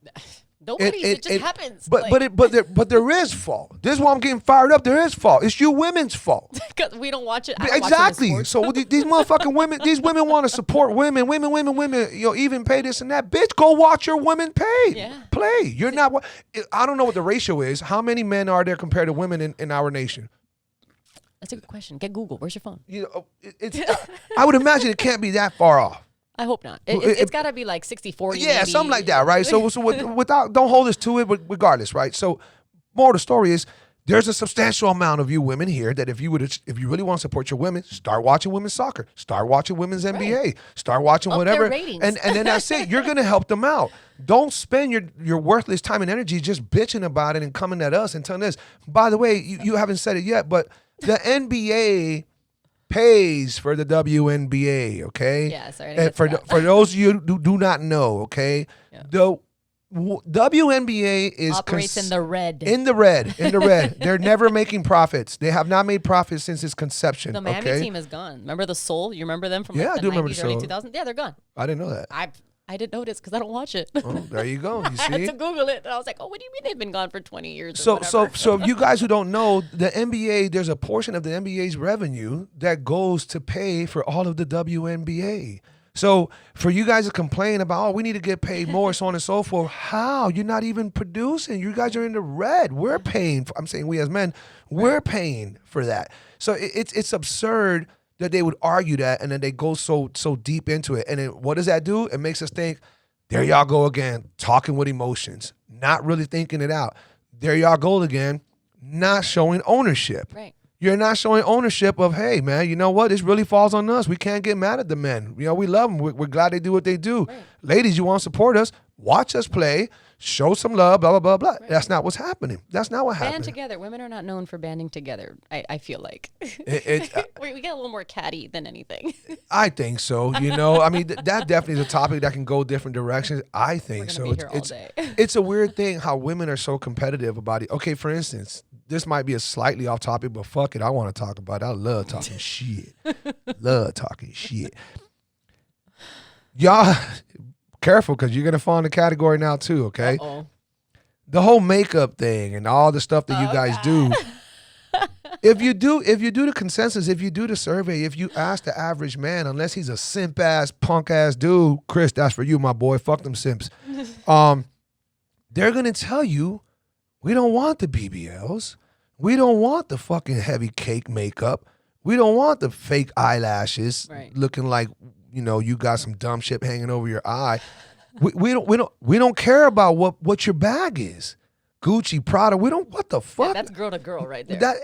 Nobody's. It just happens. But there is fault. This is why I'm getting fired up. There is fault. It's you women's fault. Because we don't watch it. Exactly. So these motherfucking women, these women want to support women. You know, even pay this and that. Bitch, go watch your women play. You're not. I don't know what the ratio is. How many men are there compared to women in our nation? That's a good question. Get Google. Where's your phone? You know, I would imagine it can't be that far off. I hope not. It's got to be like 60-40. Yeah, maybe. something like that, right? So without, don't hold us to it, but regardless, right? So, more of the story is there's a substantial amount of you women here that if you really want to support your women, start watching women's soccer, start watching women's NBA, start watching whatever, and then that's it. You're gonna help them out. Don't spend your worthless time and energy just bitching about it and coming at us and telling us. By the way, you haven't said it yet, but the NBA pays for the WNBA, okay? Yeah, sorry. For those of you who do not know, okay? Yeah. The WNBA is operates in the red. In the red. They're never making profits. They have not made profits since its conception. The Miami team is gone. Remember the Soul? You remember them from I do remember the 90s, the early Soul. 2000s? Yeah, they're gone. I didn't know that. I didn't notice because I don't watch it. Oh, there you go. You see? I had to Google it, and I was like, "Oh, what do you mean they've been gone for 20 years?" So you guys who don't know, the NBA, there's a portion of the NBA's revenue that goes to pay for all of the WNBA. So for you guys to complain about, oh, we need to get paid more, so on and so forth. How? You're not even producing. You guys are in the red. We're paying. I'm saying we as men, we're paying for that. So it's absurd that they would argue that, and then they go so deep into it. And then what does that do? It makes us think, there y'all go again, talking with emotions, not really thinking it out. There y'all go again, not showing ownership. Right. You're not showing ownership of, hey, man, you know what? This really falls on us. We can't get mad at the men. You know, we love them. We're glad they do what they do. Right. Ladies, you want to support us? Watch us play. Show some love, blah, blah, blah, blah. Right. That's not what's happening. That's not what happened. Band together. Women are not known for banding together, I feel like. We get a little more catty than anything. I think so. You know, I mean, that definitely is a topic that can go different directions. I think so. Be here all day. It's a weird thing how women are so competitive about it. Okay, for instance, this might be a slightly off topic, but fuck it. I want to talk about it. I love talking shit. Love talking shit. Y'all, careful, because you're going to fall in the category now too, okay? Uh-oh. The whole makeup thing and all the stuff that you guys do. If you do the consensus, if you do the survey, if you ask the average man, unless he's a simp ass, punk ass dude, Chris, that's for you, my boy. Fuck them simps. They're gonna tell you, we don't want the BBLs. We don't want the fucking heavy cake makeup. We don't want the fake eyelashes looking like, you know, you got some dumb shit hanging over your eye. We don't care about what your bag is. Gucci, Prada, we don't, what the fuck? Yeah, that's girl to girl right there. That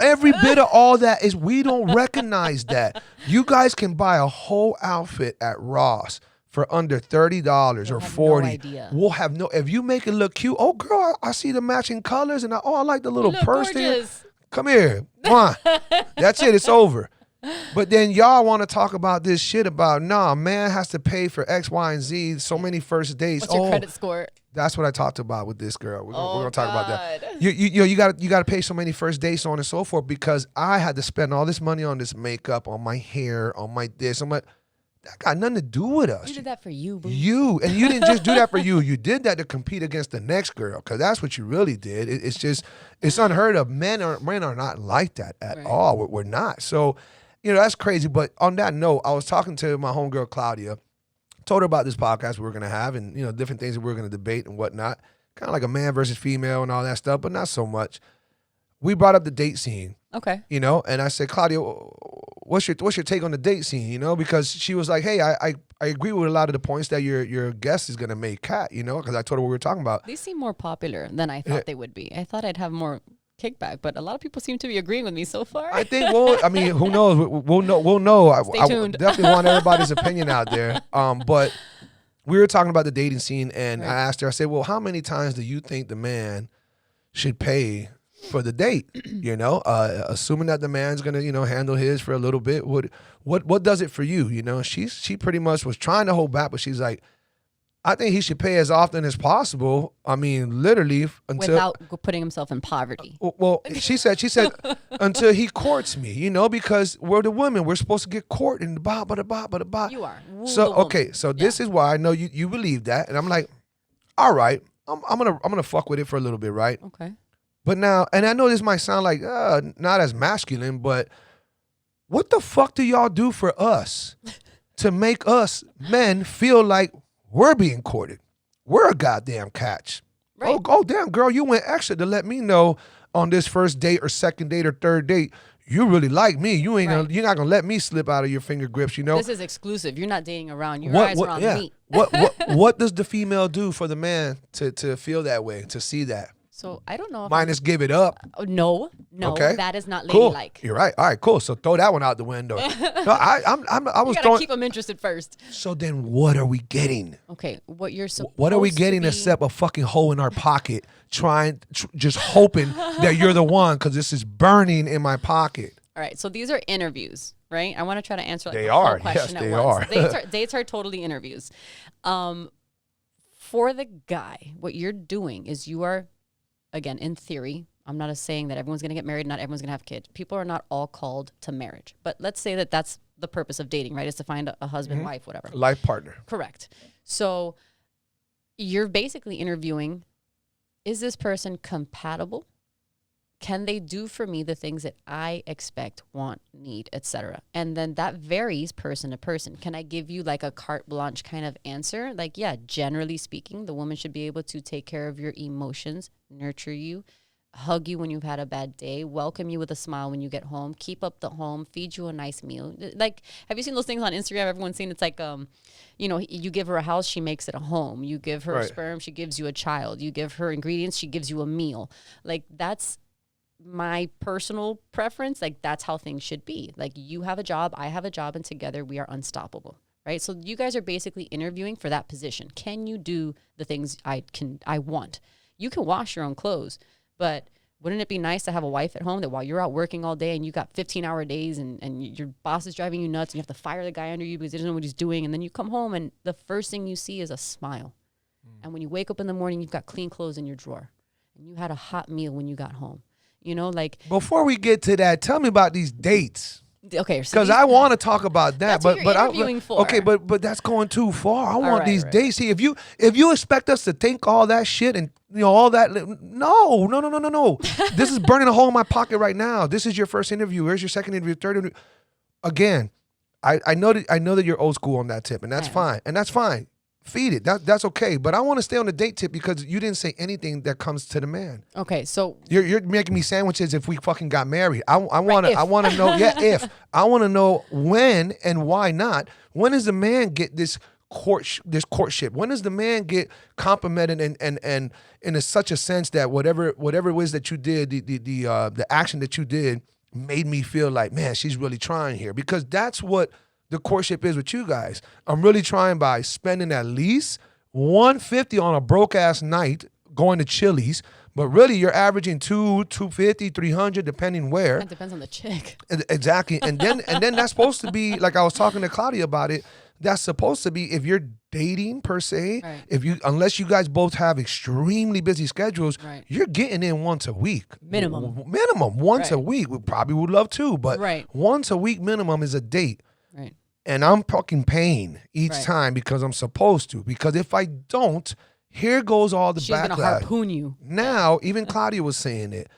every bit of all that is, we don't recognize that. You guys can buy a whole outfit at Ross for under $30 or $40. No idea. We'll have no, if you make it look cute, oh girl, I see the matching colors and I like the little purse there. Come here. That's it, it's over. But then y'all want to talk about this shit about, nah, man has to pay for X, Y, and Z, so many first dates. What's your credit score? That's what I talked about with this girl. We're gonna talk about that. You got to pay so many first dates, so on and so forth, because I had to spend all this money on this makeup, on my hair, on my this, on my. that got nothing to do with us. You did that for you, boo. And you didn't just do that for you. You did that to compete against the next girl, because that's what you really did. It's unheard of. Men are not like that at all. We're not. So, that's crazy. But on that note, I was talking to my homegirl Claudia, told her about this podcast we were gonna have, and different things that we were gonna debate and whatnot. Kind of like a man versus female and all that stuff, but not so much. We brought up the date scene. Okay. And I said, Claudia, what's your take on the date scene? Because she was like, hey, I agree with a lot of the points that your guest is gonna make, Kat. Because I told her what we were talking about. These seem more popular than I thought they would be. I thought I'd have more kickback, but a lot of people seem to be agreeing with me so far. I think who knows? We'll know. Stay tuned. I definitely want everybody's opinion out there. But we were talking about the dating scene, and I asked her, I said, well, how many times do you think the man should pay for the date? Assuming that the man's gonna, handle his for a little bit. What does it for you? She pretty much was trying to hold back, but she's like, I think he should pay as often as possible. I mean, literally until without putting himself in poverty. Well, she said until he courts me, because we're the women. We're supposed to get courted and blah. You are. So okay, so this is why I know you believe that, and I'm like, all right, I'm gonna fuck with it for a little bit, right? Okay. But now, and I know this might sound like not as masculine, but what the fuck do y'all do for us to make us men feel like we're being courted? We're a goddamn catch. Right. Oh, damn, girl, you went extra to let me know on this first date or second date or third date you really like me. You're not gonna let me slip out of your finger grips. This is exclusive. You're not dating around. Your eyes are on me. What does the female do for the man to feel that way, to see that? So I don't know. Minus give it up. No, okay. That is not Cool. ladylike. You're right. All right, cool. So throw that one out the window. No, I was you throwing. Keep them interested first. So then, what are we getting? Okay, what are we getting except a fucking hole in our pocket, just hoping that you're the one, because this is burning in my pocket. All right, so these are interviews, right? I want to try to answer they the are. whole question Yes, at they once. are. Dates are totally interviews. For the guy, what you're doing is you are, again, in theory, I'm not saying that everyone's going to get married, not everyone's going to have kids. People are not all called to marriage. But let's say that that's the purpose of dating, right? Is to find a husband, wife, whatever. Life partner. Correct. So you're basically interviewing, is this person compatible? Can they do for me the things that I expect, want, need, etc.? And then that varies person to person. Can I give you like a carte blanche kind of answer? Like, yeah, generally speaking, the woman should be able to take care of your emotions, nurture you, hug you when you've had a bad day, welcome you with a smile when you get home, keep up the home, feed you a nice meal. Like, have you seen those things on Instagram? Everyone's seen it's like, you give her a house, she makes it a home. You give her sperm, she gives you a child. You give her ingredients, she gives you a meal. Like, that's my personal preference. Like, that's how things should be. Like, you have a job, I have a job, and together we are unstoppable, right? So you guys are basically interviewing for that position. Can you do the things I want? You can wash your own clothes, but wouldn't it be nice to have a wife at home that while you're out working all day and you got 15-hour days and your boss is driving you nuts and you have to fire the guy under you because he doesn't know what he's doing, and then you come home and the first thing you see is a smile. And when you wake up in the morning, you've got clean clothes in your drawer and you had a hot meal when you got home. Like, before we get to that, tell me about these dates. Okay, because I want to talk about that, that's what you're interviewing for. Okay, but that's going too far. I want these dates. See, if you expect us to think all that shit and all that, no. This is burning a hole in my pocket right now. This is your first interview. Here's your second interview, third interview. Again, I know that you're old school on that tip, and that's fine, Feed it. That's okay. But I want to stay on the date tip because you didn't say anything that comes to the man. Okay, so you're making me sandwiches if we fucking got married. I want to know. Yeah, if I want to know when and why not. When does the man get this courtship? When does the man get complimented and in such a sense that whatever it was that you did, the action that you did made me feel like, man, she's really trying here, because that's what the courtship is with you guys. I'm really trying by spending at least $150 on a broke ass night going to Chili's, but really you're averaging $250, $300 depending where. It depends on the chick. Exactly. And then that's supposed to be, like I was talking to Claudia about it, that's supposed to be, if you're dating per se, unless you guys both have extremely busy schedules, you're getting in once a week. Minimum once a week. We probably would love to, but once a week minimum is a date. Right. and I'm fucking paying each Right. time because I'm supposed to. Because if I don't, here goes all the She's backlash. gonna harpoon you. Now, even Claudia was saying it.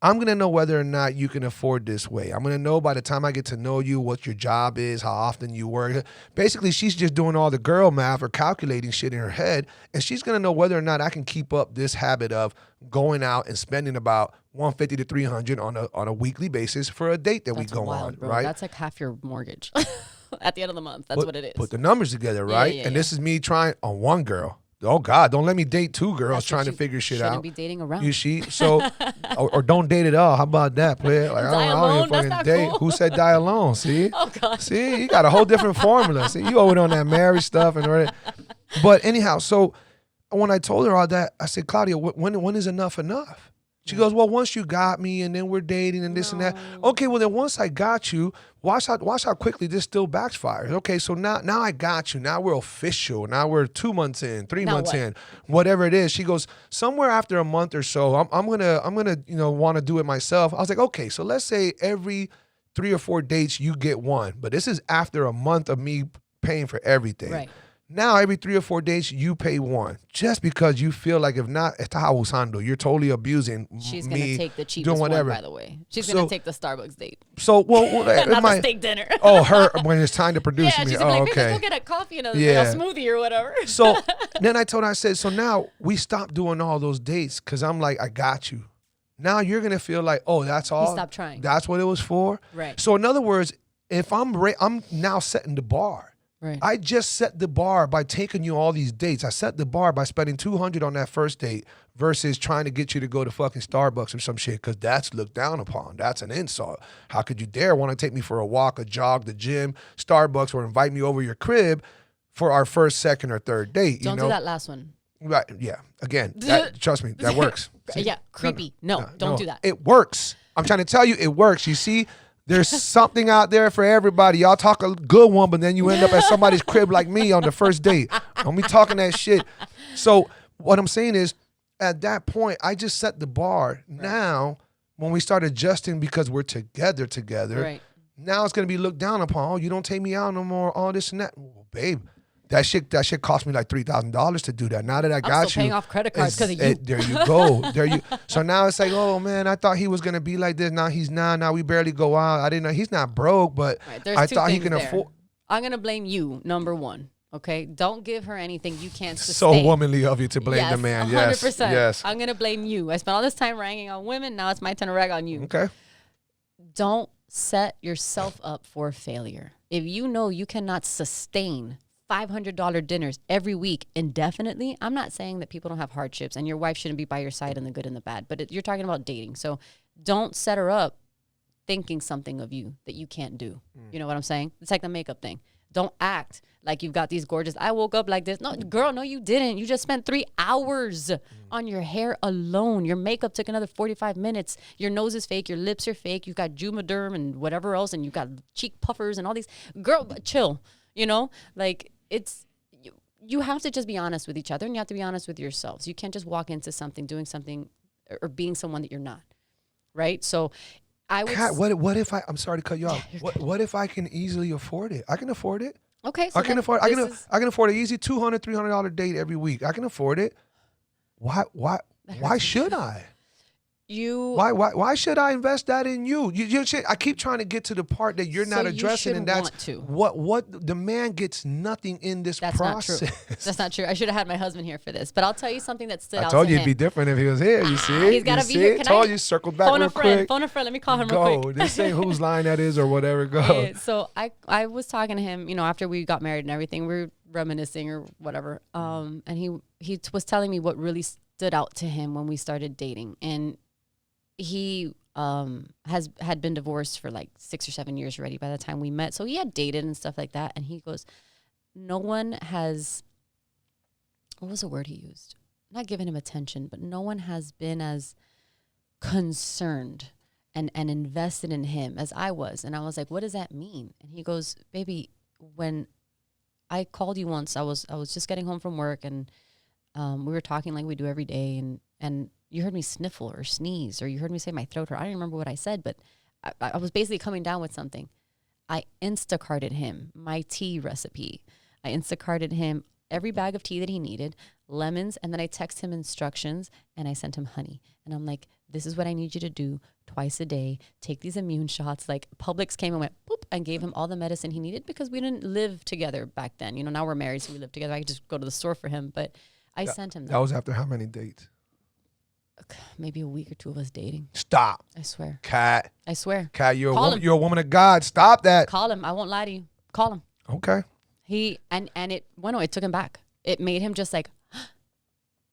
I'm going to know whether or not you can afford this way. I'm going to know by the time I get to know you what your job is, how often you work. Basically, she's just doing all the girl math or calculating shit in her head, and she's going to know whether or not I can keep up this habit of going out and spending about $150 to $300 on a weekly basis for a date that That's we go wild, on, bro. right? That's like half your mortgage at the end of the month. That's what it is. Put the numbers together, right? yeah, and yeah. this is me trying on one girl. Oh God, don't let me date two girls That's trying what to you figure shit shouldn't out. be dating around. You see, so or don't date at all. How about that, player? Like, Die I don't alone? even That's fucking not date. cool. Who said die alone? See, Oh God. see, you got a whole different formula. See, you over on that marriage stuff and all that. But anyhow, so when I told her all that, I said, Claudia, when is enough enough? She goes, well, once you got me and then we're dating and this and that. Okay, well then once I got you, watch how quickly this still backfires. Okay, so now I got you. Now we're official. Now we're 2 months in, 3 Now months what? in, whatever it is. She goes, somewhere after a month or so, I'm gonna want to do it myself. I was like, okay, so let's say every 3 or 4 dates you get one, but this is after a month of me paying for everything. Right. Now every 3 or 4 days you pay one, just because you feel like if not, está abusando. You're totally abusing She's me gonna take the doing cheapest one, whatever. by the way. She's So- gonna take the Starbucks date, So well, it not might- the steak dinner. Oh, her when it's time to produce Yeah, me. she's Oh, gonna be like, okay. let's go get a coffee and a Yeah. smoothie or whatever. So then I told her, I said, so now we stopped doing all those dates because I'm like, I got you. Now you're gonna feel like, oh, that's all. stopped trying. That's what it was for. Right. So in other words, if I'm now setting the bar. Right. I just set the bar by taking you all these dates. I set the bar by spending $200 on that first date versus trying to get you to go to fucking Starbucks or some shit, because that's looked down upon. That's an insult. How could you dare want to take me for a walk, a jog, the gym, Starbucks, or invite me over your crib for our first, second, or third date? Don't do that last one. Right? Yeah. Again, trust me, that works. See? Yeah, creepy. No, don't do that. It works. I'm trying to tell you, it works. You see, there's something out there for everybody. Y'all talk a good one, but then you end up at somebody's crib like me on the first date. Don't be talking that shit. So what I'm saying is, at that point, I just set the bar. Right. Now, when we start adjusting because we're together, Right. now it's gonna be looked down upon. Oh, you don't take me out no more. All this and that, well, babe. That shit cost me like $3,000 to do that. Now that I got I'm still paying off credit cards because of you. There you go. So now it's like, oh man, I thought he was gonna be like this. Now he's not. Now we barely go out. I didn't know he's not broke, but Right, I thought he can afford. I'm gonna blame you, number one. Okay, don't give her anything you can't So sustain. womanly of you to blame Yes, the man. 100%. Yes. I'm gonna blame you. I spent all this time ragging on women. Now it's my turn to rag on you. Okay. Don't set yourself up for failure. If you know you cannot sustain $500 dinners every week indefinitely, I'm not saying that people don't have hardships and your wife shouldn't be by your side in the good and the bad, but you're talking about dating. So don't set her up thinking something of you that you can't do. You know what I'm saying? It's like the makeup thing. Don't act like you've got these gorgeous, I woke up like this. No, girl, no, you didn't. You just spent 3 hours on your hair alone. Your makeup took another 45 minutes. Your nose is fake. Your lips are fake. You've got Juvederm and whatever else. And you've got cheek puffers and all these. Girl, chill. You know, like you have to just be honest with each other, and you have to be honest with yourselves. You can't just walk into something, doing something or being someone that you're not. Right. So I would. Kat, what if I'm sorry to cut you off. What if I can easily afford it? I can afford it. Okay. So I can afford. I can afford an easy $200, $300 date every week. I can afford it. Why should I? Why should I invest that in you? I keep trying to get to the part that you're not addressing, and that's what the man gets nothing in this process. Not true. That's not true. I should have had my husband here for this, but I'll tell you something that stood out. I told to you him. it'd be different if he was here. You see? He's got to be here. I told you, circle back real quick. Phone a friend. Let me call him real quick. This ain't whose line that is or whatever. Go. Yeah, so I was talking to him, after we got married and everything, we were reminiscing or whatever. And he was telling me what really stood out to him when we started dating, and he had been divorced for like 6 or 7 years already by the time we met. So he had dated and stuff like that. And he goes, no one has, what was the word he used? Not giving him attention, but no one has been as concerned and invested in him as I was. And I was like, what does that mean? And he goes, baby, when I called you once, I was just getting home from work, and we were talking like we do every day, and you heard me sniffle or sneeze, or you heard me say my throat hurt. I don't remember what I said, but I was basically coming down with something. I Instacarted him my tea recipe. I Instacarted him every bag of tea that he needed, lemons, and then I text him instructions and I sent him honey. And I'm like, this is what I need you to do twice a day. Take these immune shots. Like Publix came and went boop and gave him all the medicine he needed because we didn't live together back then. You know, now we're married, so we live together. I could just go to the store for him, but I sent him that. That was after how many dates? Maybe a week or two of us dating. Stop. I swear. Kat. I swear. Kat, you're a woman of God. Stop that. Call him. I won't lie to you. Call him. Okay. It took him back. It made him just like,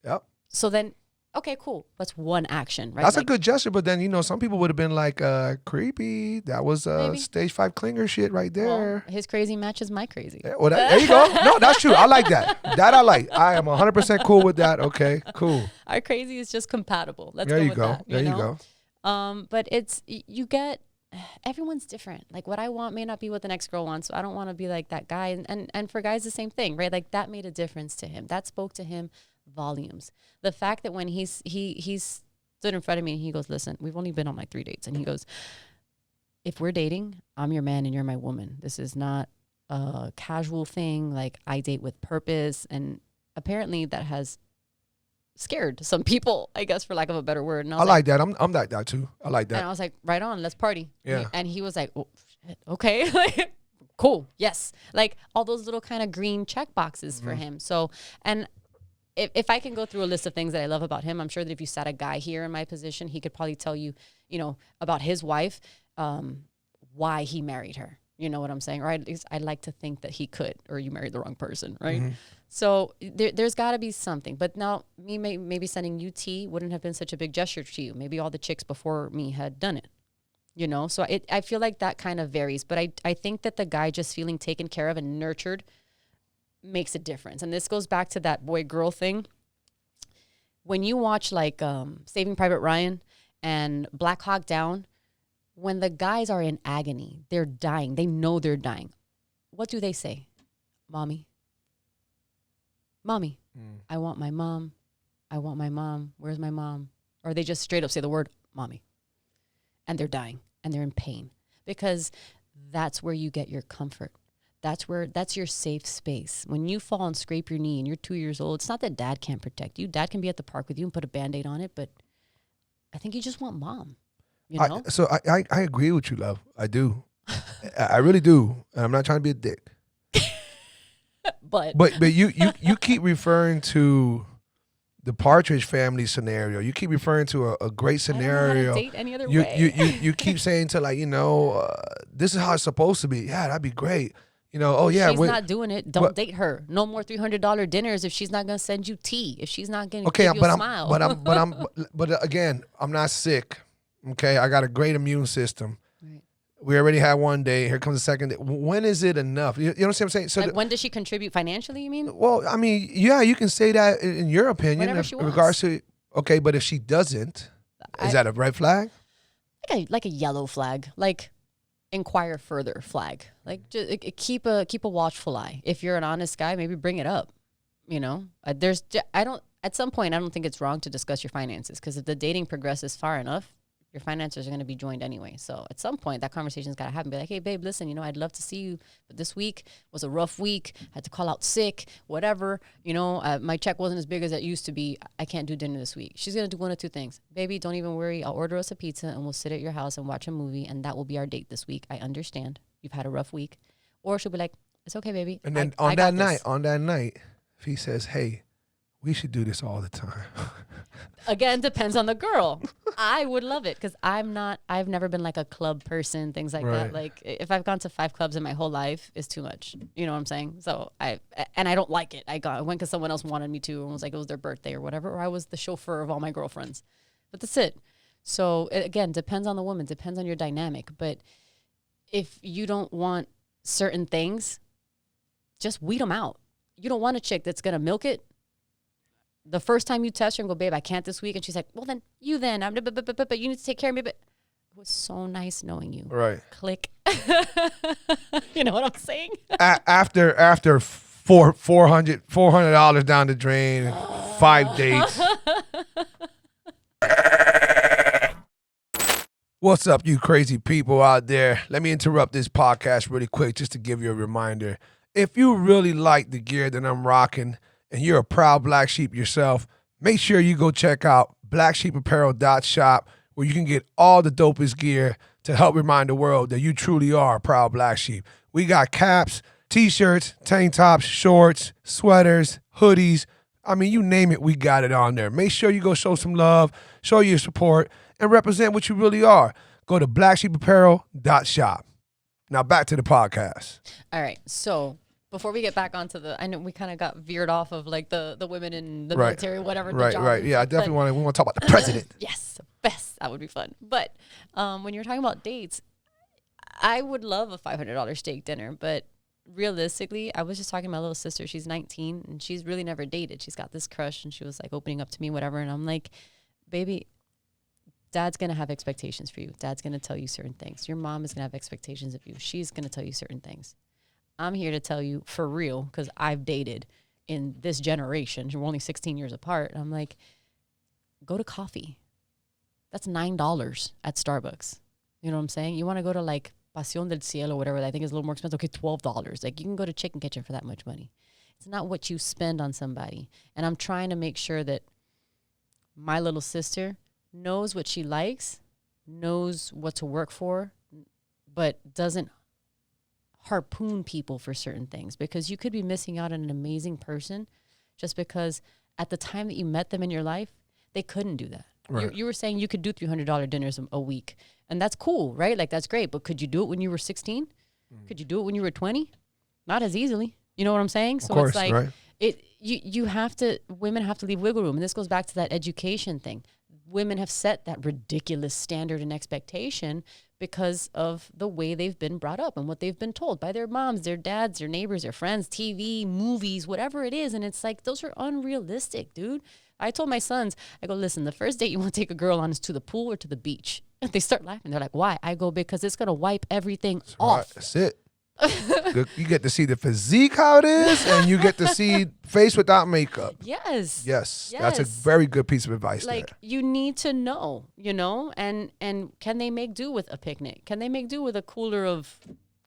yep. So then, okay, cool. That's one action, right? That's a good gesture, but then, you know, some people would have been like, creepy. That was stage 5 clinger shit right there. Well, his crazy matches my crazy. Yeah, well, there you go. No, that's true. I like that. That I like. I am 100% cool with that. Okay, cool. Our crazy is just compatible. Let's there go you with go. that. There you go. But you get, everyone's different. Like what I want may not be what the next girl wants. So I don't want to be like that guy. And for guys, the same thing, right? Like that made a difference to him. That spoke to him volumes. The fact that when he stood in front of me and he goes, listen, we've only been on like 3 dates. And he goes, if we're dating, I'm your man and you're my woman. This is not a casual thing. Like I date with purpose. And apparently that has scared some people, I guess, for lack of a better word. And I like that. I'm like that too. I like that. And I was like, right on, let's party. Yeah. And he was like, oh, shit, okay. Like, cool. Yes. Like all those little kind of green check boxes for him. So, and if I can go through a list of things that I love about him, I'm sure that if you sat a guy here in my position, he could probably tell you, you know, about his wife, why he married her. You know what I'm saying? Or I'd like to think that he could, or you married the wrong person, right? Mm-hmm. So there's got to be something. But now maybe sending you tea wouldn't have been such a big gesture to you. Maybe all the chicks before me had done it, you know? So I feel like that kind of varies. But I think that the guy just feeling taken care of and nurtured makes a difference. And this goes back to that boy-girl thing. When you watch like Saving Private Ryan and Black Hawk Down, when the guys are in agony, they're dying. They know they're dying. What do they say? Mommy. Mommy. I want my mom. I want my mom. Where's my mom? Or they just straight up say the word mommy. And they're dying and they're in pain because that's where you get your comfort. That's your safe space. When you fall and scrape your knee and you're 2 years old, it's not that dad can't protect you. Dad can be at the park with you and put a Band-Aid on it, but I think you just want mom. You know? I agree with you, love. I do. I really do. And I'm not trying to be a dick. but you keep referring to the Partridge Family scenario. You keep referring to a great scenario. I don't know how to date any other way. You keep saying to like, you know, this is how it's supposed to be. Yeah, that'd be great. You know, oh yeah. She's not doing it. Don't date her. No more $300 dinners if she's not gonna send you tea. If she's not gonna give you a smile. But again, I'm not sick. Okay, I got a great immune system. Right. We already had one day. Here comes the second day. When is it enough? You know what I'm saying? So like when does she contribute financially? You mean? Well, I mean, yeah, you can say that in your opinion. Whatever she wants. Regards to but if she doesn't, is that a red flag? Like a yellow flag. Like inquire further flag. Like just keep a watchful eye. If you're an honest guy, maybe bring it up. You know, at some point I don't think it's wrong to discuss your finances because if the dating progresses far enough, your finances are going to be joined anyway. So at some point that conversation's got to happen. Be like, hey babe, listen, you know, I'd love to see you, but this week was a rough week. Had to call out sick, whatever. You know, my check wasn't as big as it used to be. I can't do dinner this week. She's going to do one of two things. Baby, don't even worry. I'll order us a pizza and we'll sit at your house and watch a movie. And that will be our date this week. I understand. You've had a rough week. Or she'll be like, it's okay, baby. And then on that night, if he says, hey, we should do this all the time. Again, depends on the girl. I would love it because I've never been like a club person, things like that. Like if I've gone to 5 clubs in my whole life, it's too much. You know what I'm saying? So I don't like it. I went because someone else wanted me to and was like, it was their birthday or whatever. Or I was the chauffeur of all my girlfriends. But that's it. So again, depends on the woman, depends on your dynamic. But if you don't want certain things, just weed them out. You don't want a chick that's going to milk it. The first time you test her and go, babe, I can't this week. And she's like, well, then you then. But you need to take care of me. But it was so nice knowing you. Right. Click. You know what I'm saying? After $400 down the drain, 5 dates. What's up, you crazy people out there? Let me interrupt this podcast really quick just to give you a reminder. If you really like the gear that I'm rocking and you're a proud black sheep yourself, make sure you go check out blacksheepapparel.shop where you can get all the dopest gear to help remind the world that you truly are a proud black sheep. We got caps, t-shirts, tank tops, shorts, sweaters, hoodies. I mean, you name it, we got it on there. Make sure you go show some love, show your support, and represent what you really are. Go to blacksheepapparel.shop. Now back to the podcast. All right. So before we get back onto I know we kind of got veered off of like the women in the military, whatever. Right. Yeah, I definitely we want to talk about the president. Yes, best. That would be fun. But when you're talking about dates, I would love a $500 steak dinner, but realistically, I was just talking to my little sister. She's 19 and she's really never dated. She's got this crush and she was like opening up to me, whatever. And I'm like, baby, Dad's going to have expectations for you. Dad's going to tell you certain things. Your mom is going to have expectations of you. She's going to tell you certain things. I'm here to tell you for real, because I've dated in this generation. We're only 16 years apart. I'm like, go to coffee. That's $9 at Starbucks. You know what I'm saying? You want to go to like Pasión del Cielo, whatever, that I think is a little more expensive. Okay, $12. Like you can go to Chicken Kitchen for that much money. It's not what you spend on somebody. And I'm trying to make sure that my little sister knows what she likes, knows what to work for, but doesn't harpoon people for certain things, because you could be missing out on an amazing person just because at the time that you met them in your life, they couldn't do that. Right. You were saying you could do $300 dinners a week, and that's cool, right? Like that's great, but could you do it when you were 16? Could you do it when you were 20? Not as easily. You know what I'm saying? So it's like, right. You have to, women have to leave wiggle room. And this goes back to that education thing. Women have set that ridiculous standard and expectation because of the way they've been brought up and what they've been told by their moms, their dads, their neighbors, their friends, TV, movies, whatever it is. And it's like, those are unrealistic, dude. I told my sons, I go, listen, the first date you want to take a girl on is to the pool or to the beach. And they start laughing. They're like, why? I go, because it's going to wipe everything off. Right. That's it. You get to see the physique, how it is, and you get to see face without makeup. Yes. That's a very good piece of advice. Like there. You need to know, and can they make do with a picnic? Can they make do with a cooler of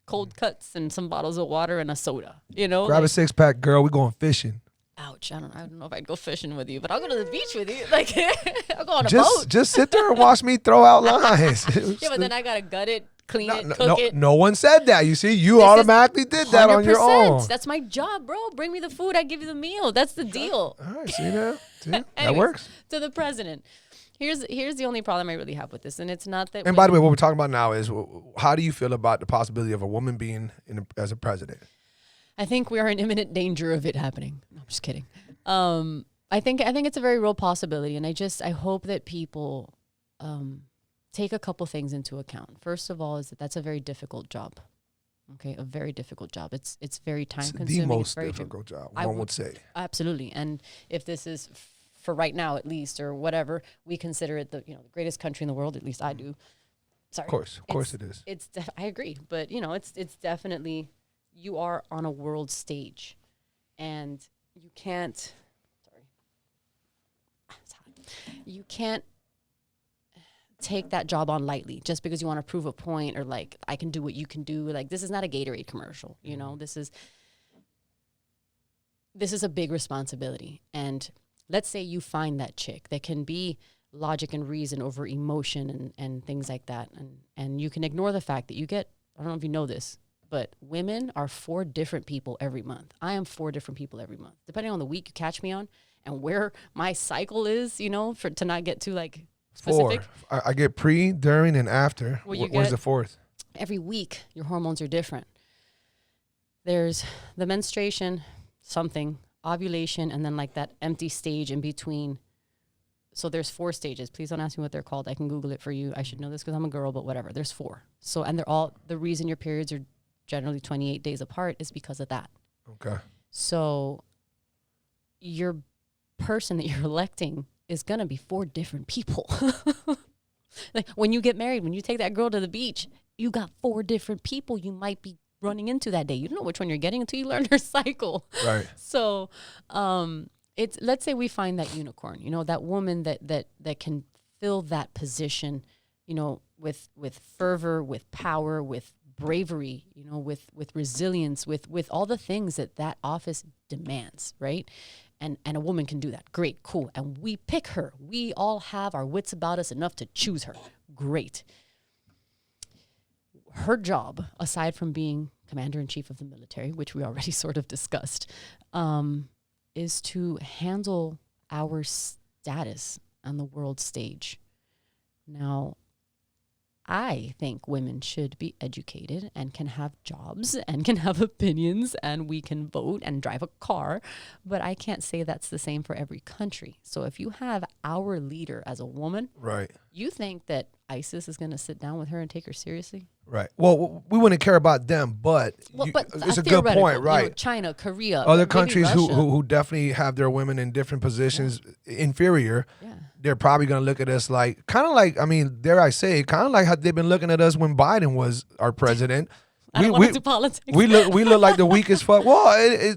cold cuts and some bottles of water and a soda? Grab a 6-pack, girl. We're going fishing. Ouch! I don't know if I'd go fishing with you, but I'll go to the beach with you. Like I'll go on a boat. Just sit there and watch me throw out lines. Yeah, but then I gotta gut it. Clean it, cook it. No one said that. You see, you automatically did that on your own. That's my job, bro. Bring me the food. I give you the meal. That's the deal. All right, see that? Anyways, that works. To the president. Here's the only problem I really have with this, and it's not that. And by the way, what we're talking about now is how do you feel about the possibility of a woman being as a president? I think we are in imminent danger of it happening. No, I'm just kidding. I think it's a very real possibility, and I hope that people take a couple things into account. First of all, is that's a very difficult job. Okay, a very difficult job. It's very time consuming. The most difficult job, one would say. Absolutely. And if this is for right now, at least, or whatever, we consider it the greatest country in the world. At least I do. Sorry. Of course it is. I agree, but it's definitely, you are on a world stage, and you can't. Sorry. It's hot. You can't take that job on lightly just because you want to prove a point, or like, I can do what you can do. Like, this is not a Gatorade commercial, this is a big responsibility. And let's say you find that chick that can be logic and reason over emotion and things like that. And you can ignore the fact that you get, I don't know if you know this, but women are 4 different people every month. I am 4 different people every month, depending on the week you catch me on and where my cycle is, to not get too like specific. 4. I get pre, during, and after. Where's the 4th? Every week, your hormones are different. There's the menstruation, something, ovulation, and then like that empty stage in between. So there's 4 stages. Please don't ask me what they're called. I can Google it for you. I should know this because I'm a girl, but whatever. There's 4. So, and they're all, the reason your periods are generally 28 days apart is because of that. Okay. So your person that you're electing is going to be 4 different people. Like when you get married, when you take that girl to the beach, you got 4 different people you might be running into that day. You don't know which one you're getting until you learn her cycle. Right. So it's, let's say we find that unicorn, that woman that can fill that position, with fervor, with power, with bravery, you know, with resilience, with all the things that office demands, right? And a woman can do that. Great, cool. And we pick her. We all have our wits about us enough to choose her. Great. Her job, aside from being commander-in-chief of the military, which we already sort of discussed, is to handle our status on the world stage. Now, I think women should be educated and can have jobs and can have opinions and we can vote and drive a car, but I can't say that's the same for every country. So if you have our leader as a woman, right, you think that ISIS is going to sit down with her and take her seriously? right. Well, we wouldn't care about them, but, it's a good point, right? You know, China, Korea, other countries Russia. who definitely have their women in different positions, inferior. Yeah. They're probably going to look at us like, kind of like, I mean, dare I say, kind of like how they've been looking at us when Biden was our president. I don't want to do politics. We look like the weakest fuck. Well,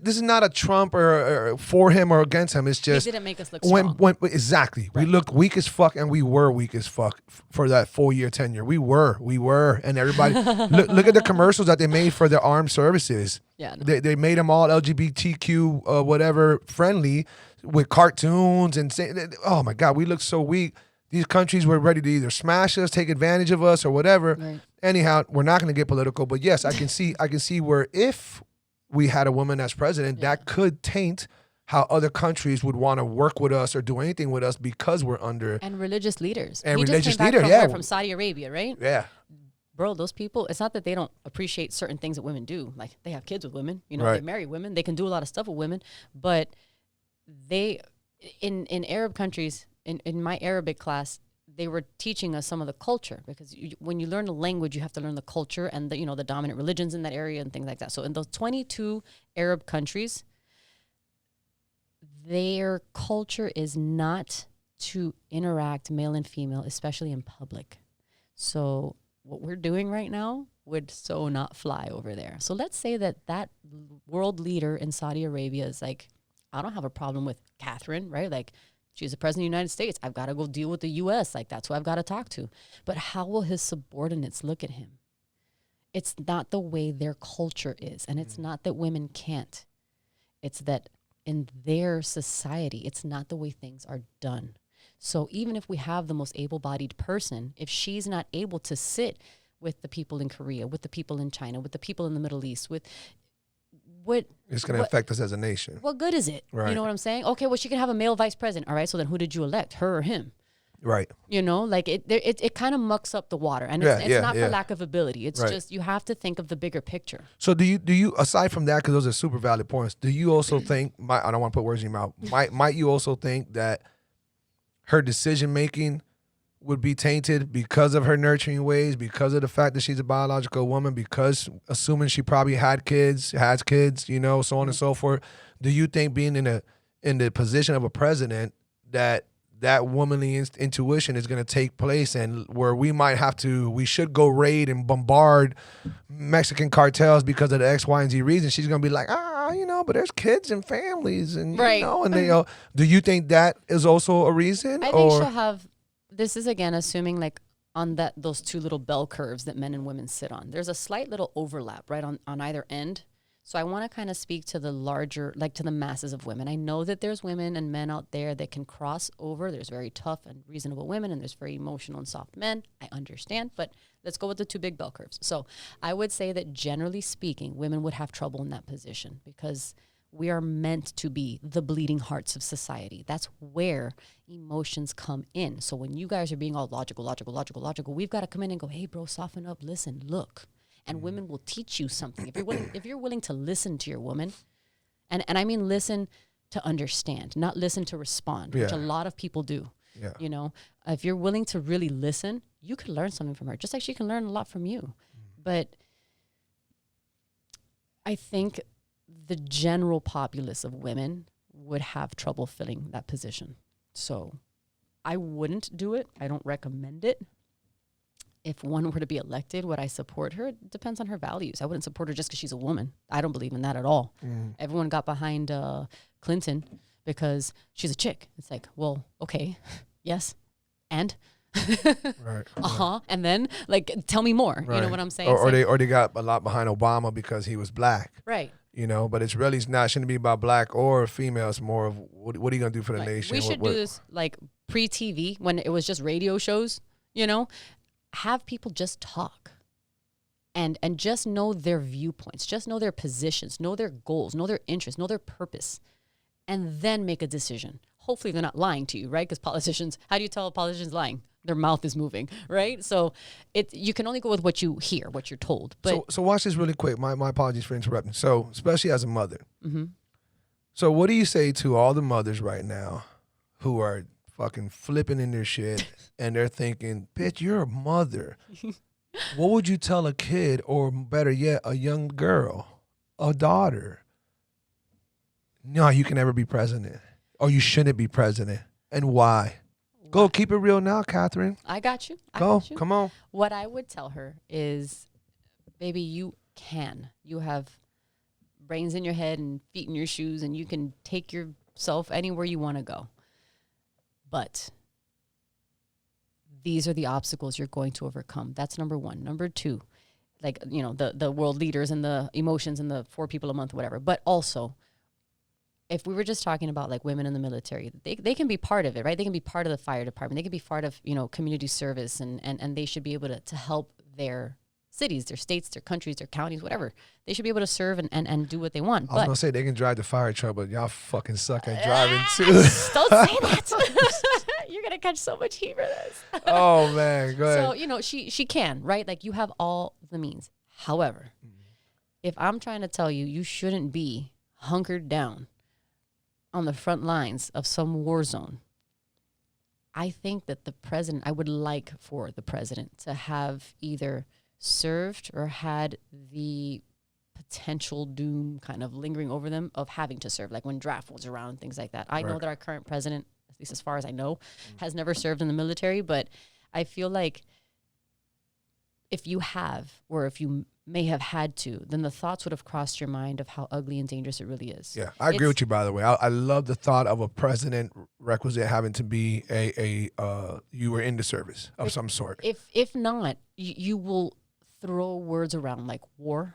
this is not a Trump or for him or against him. It's just he didn't make us look strong. Exactly. Right. We looked weak as fuck, and we were weak as fuck for that 4-year tenure. We were, and everybody look at the commercials that they made for the armed services. Yeah, no. They made them all LGBTQ whatever friendly with cartoons and oh my God, we look so weak. These countries were ready to either smash us, take advantage of us, or whatever. Right. Anyhow, we're not going to get political, but yes, I can see where if we had a woman as president, that could taint how other countries would want to work with us or do anything with us because we're under and religious leaders. And he religious just came back leader, from, from Saudi Arabia, right? Yeah. Bro, those people, it's not that they don't appreciate certain things that women do. Like they have kids with women, you know, Right. they marry women, they can do a lot of stuff with women, but they, in Arab countries, in my Arabic class, they were teaching us some of the culture because when you learn a language, you have to learn the culture and the, you know, the dominant religions in that area and things like that. So in those 22 Arab countries, their culture is not to interact male and female, especially in public. So what we're doing right now would so not fly over there. So let's say that world leader in Saudi Arabia is like, I don't have a problem with Katherine, right? Like, she's the president of the United States. I've got to go deal with the U.S. Like, that's who I've got to talk to. But how will his subordinates look at him? It's not the way their culture is. And it's not that women can't. It's that in their society, it's not the way things are done. So even if we have the most able-bodied person, if she's not able to sit with the people in Korea, with the people in China, with the people in the Middle East, with what It's going to affect us as a nation. what good is it? Right. You know what I'm saying? Okay, well, she can have a male vice president. All right, so then who did you elect, her or him? Right. You know, like it kind of mucks up the water, and it's not for lack of ability. It's just you have to think of the bigger picture. So do you aside from that, because those are super valid points, do you also think, I don't want to put words in your mouth, might you also think that her decision making would be tainted because of her nurturing ways, because of the fact that she's a biological woman, because assuming she probably has kids, you know, so on and so forth? Do you think being in the position of a president that womanly intuition is going to take place, and where we should go raid and bombard Mexican cartels because of the X, Y, and Z reason? She's going to be like, you know, but there's kids and families, and right. you know, and they, do you think that is also a reason? I think she'll have. This is again assuming like on those two little bell curves that men and women sit on. There's a slight little overlap right on either end. So I want to kind of speak to the larger, like to the masses of women. I know that there's women and men out there that can cross over. There's very tough and reasonable women, and there's very emotional and soft men. I understand, but let's go with the two big bell curves. So I would say that generally speaking, women would have trouble in that position because we are meant to be the bleeding hearts of society. That's where emotions come in. So when you guys are being all logical, we've got to come in and go, hey, bro, soften up, listen, look. And women will teach you something. If you're willing to listen to your woman, and I mean listen to understand, not listen to respond, which a lot of people do. Yeah. You know, if you're willing to really listen, you could learn something from her, just like she can learn a lot from you. But I think the general populace of women would have trouble filling that position. So I wouldn't do it. I don't recommend it. If one were to be elected, would I support her? It depends on her values. I wouldn't support her just because she's a woman. I don't believe in that at all. Everyone got behind Clinton because she's a chick. It's like, well, okay, yes, and Right. And then like tell me more. Right. You know what I'm saying? Or they got a lot behind Obama because he was black. Right. You know, but it's really not shouldn't be about black or female. It's more of what are you gonna do for the nation? We should do this like pre-TV when it was just radio shows. You know, have people just talk. And just know their viewpoints, just know their positions, know their goals, know their interests, know their purpose, and then make a decision. Hopefully they're not lying to you, right? Because politicians, how do you tell a politician's lying? Their mouth is moving, right? So you can only go with what you hear, what you're told. But so watch this really quick. My apologies for interrupting. So especially as a mother. Mm-hmm. So what do you say to all the mothers right now who are fucking flipping in their shit and they're thinking, bitch, you're a mother. What would you tell a kid, or better yet, a young girl, a daughter? No, you can never be president, or you shouldn't be president, and why? Go, keep it real now, Katherine. I got you. Go, come on. What I would tell her is, baby, you can. You have brains in your head and feet in your shoes, and you can take yourself anywhere you want to go. But these are the obstacles you're going to overcome. That's number one. Number two, like, you know, the world leaders and the emotions and the 4 people a month, whatever. But also, if we were just talking about like women in the military, they can be part of it, right? They can be part of the fire department. They can be part of, you know, community service, and they should be able to help their cities, their states, their countries, their counties, whatever. They should be able to serve and do what they want. I was going to say they can drive the fire truck, but y'all fucking suck at driving too. Don't say that. You're going to catch so much heat for this. Oh, man. Go ahead. So, you know, she can, right? Like, you have all the means. However, if I'm trying to tell you, you shouldn't be hunkered down on the front lines of some war zone, I think that I would like for the president to have either served or had the potential doom kind of lingering over them of having to serve, like when draft was around and things like that. I know that our current president, at least as far as I know, has never served in the military, but I feel like if you have, or if you may have had to, then the thoughts would have crossed your mind of how ugly and dangerous it really is. Yeah, I agree with you, by the way. I love the thought of a president requisite having to be you were in the service of some sort. If not, you will throw words around like war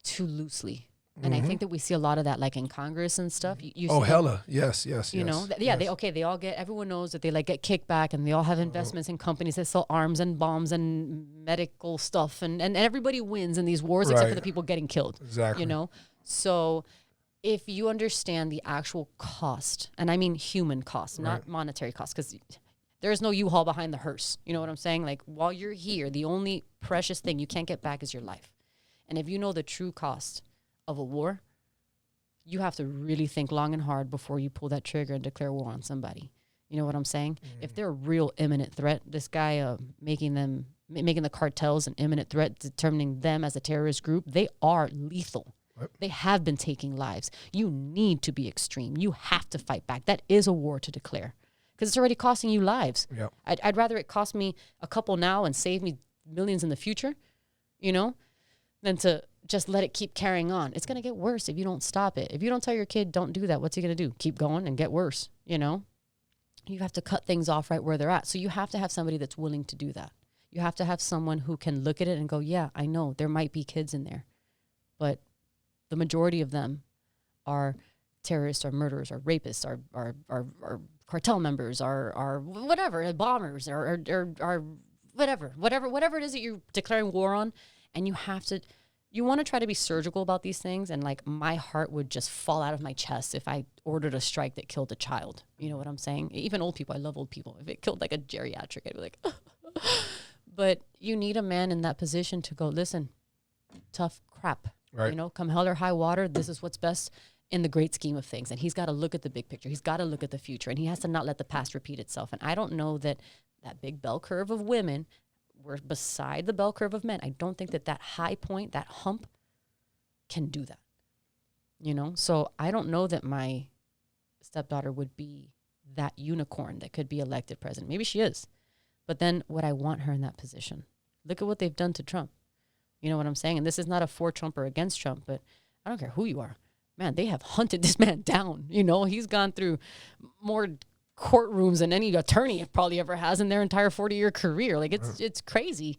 too loosely. And I think that we see a lot of that, like in Congress and stuff. You see hella. Yes. You know, they all get, everyone knows that they like get kickback, and they all have investments in companies that sell arms and bombs and medical stuff. And everybody wins in these wars except for the people getting killed. Exactly. You know? So if you understand the actual cost, and I mean human cost, not monetary cost, because there's no U-Haul behind the hearse. You know what I'm saying? Like, while you're here, the only precious thing you can't get back is your life. And if you know the true cost of a war, you have to really think long and hard before you pull that trigger and declare war on somebody. You know what I'm saying? If they're a real imminent threat, this guy making the cartels an imminent threat, determining them as a terrorist group, they are lethal. They have been taking lives. You need to be extreme. You have to fight back. That is a war to declare, because it's already costing you lives. Yep. I'd rather it cost me a couple now and save me millions in the future, you know, than to just let it keep carrying on. It's going to get worse if you don't stop it. If you don't tell your kid, don't do that, what's he going to do? Keep going and get worse, you know? You have to cut things off right where they're at. So you have to have somebody that's willing to do that. You have to have someone who can look at it and go, yeah, I know there might be kids in there, but the majority of them are terrorists or murderers or rapists or cartel members or whatever, bombers or whatever it is that you're declaring war on. And you want to try to be surgical about these things. And like, my heart would just fall out of my chest if I ordered a strike that killed a child. You know what I'm saying? Even old people. I love old people. If it killed like a geriatric, I'd be like, but you need a man in that position to go, listen, tough crap. Right. You know, come hell or high water, this is what's best in the great scheme of things. And he's got to look at the big picture. He's got to look at the future. And he has to not let the past repeat itself. And I don't know that big bell curve of women, we're beside the bell curve of men. I don't think that high point, that hump, can do that. You know? So I don't know that my stepdaughter would be that unicorn that could be elected president. Maybe she is. But then would I want her in that position? Look at what they've done to Trump. You know what I'm saying? And this is not a for Trump or against Trump, but I don't care who you are. Man, they have hunted this man down. You know, he's gone through more courtrooms than any attorney probably ever has in their entire 40-year career. Like it's crazy.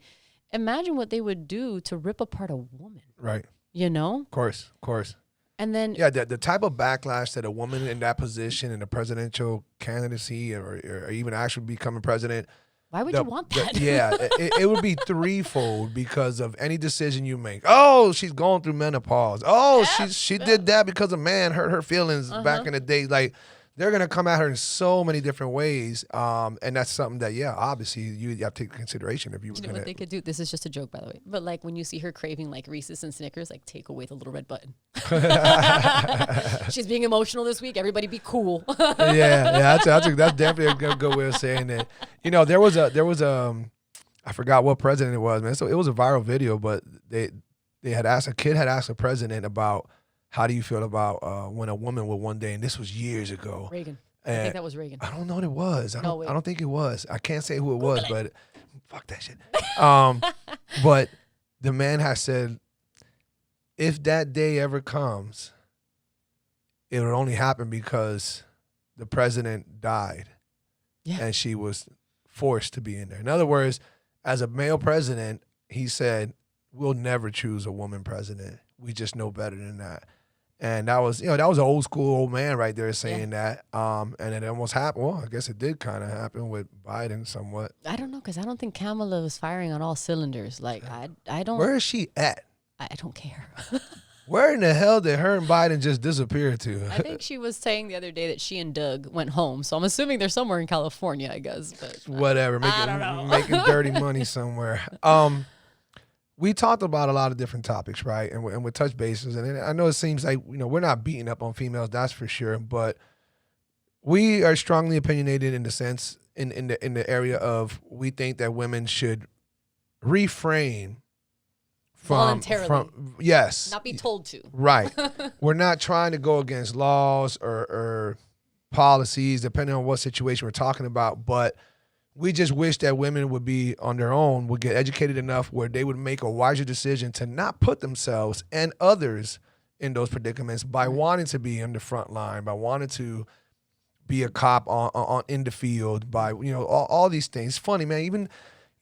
Imagine what they would do to rip apart a woman. Right. You know? Of course. And then yeah, the type of backlash that a woman in that position in a presidential candidacy or even actually becoming president. Why would you want that? It would be threefold because of any decision you make. Oh, she's going through menopause. Oh, she did that because a man hurt her feelings back in the day. Like, they're going to come at her in so many different ways. And that's something that, obviously you have to take into consideration if you were You know what they could do? This is just a joke, by the way. But like when you see her craving like Reese's and Snickers, like take away the little red button. She's being emotional this week. Everybody be cool. that's definitely a good way of saying it. You know, there was I forgot what president it was, man. So it was a viral video, but a kid had asked the president about, how do you feel about when a woman would one day, and this was years ago. Reagan. I think that was Reagan. I don't know what it was. I don't think it was. I can't say who it was, but fuck that shit. But the man has said, if that day ever comes, it would only happen because the president died and she was forced to be in there. In other words, as a male president, he said, we'll never choose a woman president. We just know better than that. And that was an old school old man right there saying that. And it almost happened. Well, I guess it did kind of happen with Biden somewhat. I don't know, because I don't think Kamala was firing on all cylinders. Like, I don't. Where is she at? I don't care. Where in the hell did her and Biden just disappear to? I think she was saying the other day that she and Doug went home. So I'm assuming they're somewhere in California, I guess. But whatever. Making dirty money somewhere. We talked about a lot of different topics, right? And we touch bases. And I know it seems like, we're not beating up on females, that's for sure. But we are strongly opinionated in the sense, in the area of, we think that women should refrain voluntarily. Yes. Not be told to. Right. We're not trying to go against laws or policies, depending on what situation we're talking about. But we just wish that women would be on their own, would get educated enough where they would make a wiser decision to not put themselves and others in those predicaments by wanting to be in the front line, by wanting to be a cop on in the field, by all these things. It's funny, man. Even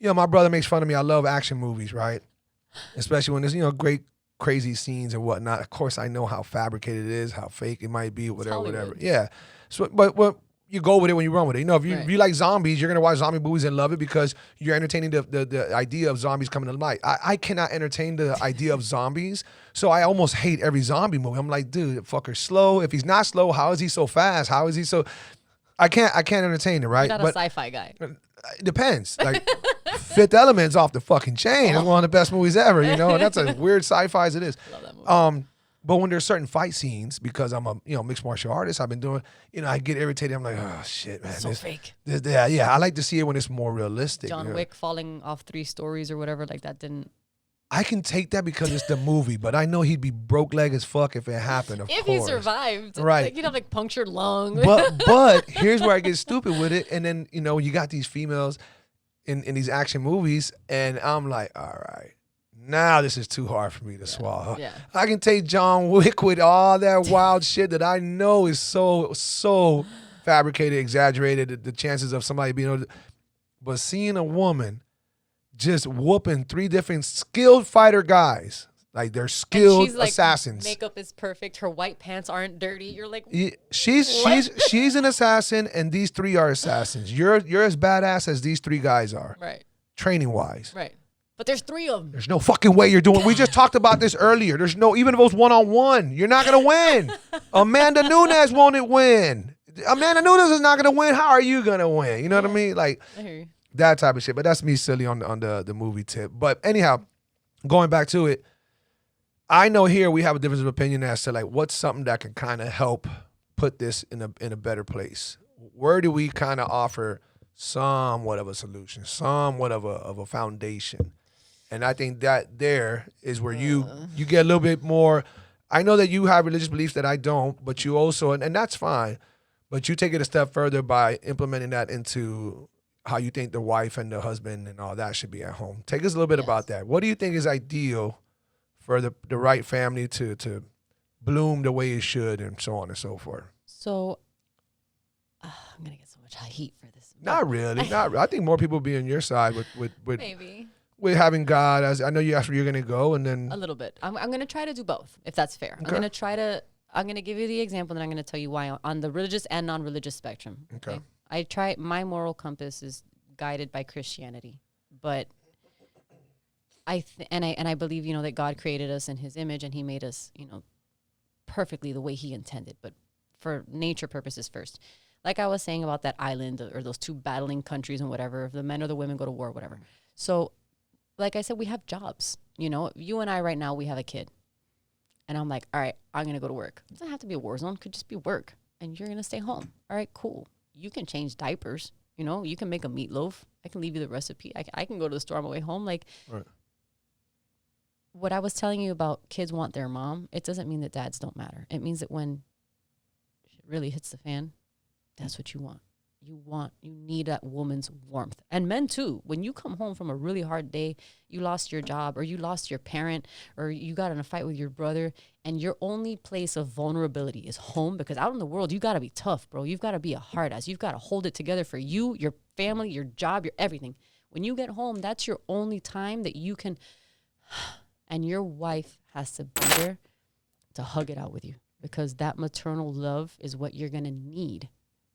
my brother makes fun of me. I love action movies, right? Especially when there's great crazy scenes and whatnot. Of course, I know how fabricated it is, how fake it might be, whatever. Yeah. So, but you go with it when you run with it. If you like zombies, you're gonna watch zombie movies and love it because you're entertaining the idea of zombies coming to life. I cannot entertain the idea of zombies, so I almost hate every zombie movie. I'm like, dude, fucker's slow. If he's not slow, how is he so fast? How is he so? I can't entertain it, right? You're not a sci-fi guy. It depends. Like Fifth Element's off the fucking chain. It's one of the best movies ever. And that's as weird sci-fi as it is. I love that movie. But when there's certain fight scenes, because I'm a mixed martial artist, I've been doing, I get irritated. I'm like, oh shit, man, so fake. I like to see it when it's more realistic. John Wick falling off 3 stories or whatever, like that didn't. I can take that because it's the movie, but I know he'd be broke leg as fuck if it happened. Of if course. he survived, right? Like, he'd have like punctured lung. But here's where I get stupid with it, and then you got these females in these action movies, and I'm like, all right. Now this is too hard for me to swallow. Yeah. I can take John Wick with all that wild shit that I know is so fabricated, exaggerated, the chances of somebody being able to, but seeing a woman just whooping 3 different skilled fighter guys, like they're skilled assassins. Makeup is perfect. Her white pants aren't dirty. You're like, she's an assassin, and these 3 are assassins. You're as badass as these 3 guys are. Right. Training wise. Right. But there's 3 of them. There's no fucking way you're doing. We just talked about this earlier. Even if it was 1-on-1, you're not gonna win. Amanda Nunes won't win. Amanda Nunes is not gonna win. How are you gonna win? You know what I mean? Like I hear you. That type of shit. But that's me silly on the movie tip. But anyhow, going back to it, I know here we have a difference of opinion as to like what's something that can kind of help put this in a better place. Where do we kind of offer somewhat of a solution, somewhat of a foundation? And I think that there is where you get a little bit more. I know that you have religious beliefs that I don't, but you also, and that's fine, but you take it a step further by implementing that into how you think the wife and the husband and all that should be at home. Take us a little bit about that. What do you think is ideal for the right family to bloom the way it should and so on and so forth? So I'm going to get so much heat for this. Not really. I think more people be on your side with Maybe. With having God as, I know you asked where you're going to go, and then. A little bit. I'm going to try to do both, if that's fair. Okay. I'm going to give you the example, and I'm going to tell you why on the religious and non-religious spectrum. Okay. My moral compass is guided by Christianity, but I believe, that God created us in his image and he made us, perfectly the way he intended, but for nature purposes first. Like I was saying about that island or those two battling countries and whatever, if the men or the women go to war, whatever. So like I said, we have jobs, you and I right now, we have a kid and I'm like, all right, I'm going to go to work. It doesn't have to be a war zone. It could just be work and you're going to stay home. All right, cool. You can change diapers, you can make a meatloaf. I can leave you the recipe. I can go to the store on my way home. Like right. What I was telling you about kids want their mom, it doesn't mean that dads don't matter. It means that when shit really hits the fan, that's what you want. You need that woman's warmth. And men too. When you come home from a really hard day, you lost your job or you lost your parent or you got in a fight with your brother and your only place of vulnerability is home, because out in the world, you got to be tough, bro. You've got to be a hard ass. You've got to hold it together for you, your family, your job, your everything. When you get home, that's your only time that you can, and your wife has to be there to hug it out with you, because that maternal love is what you're going to need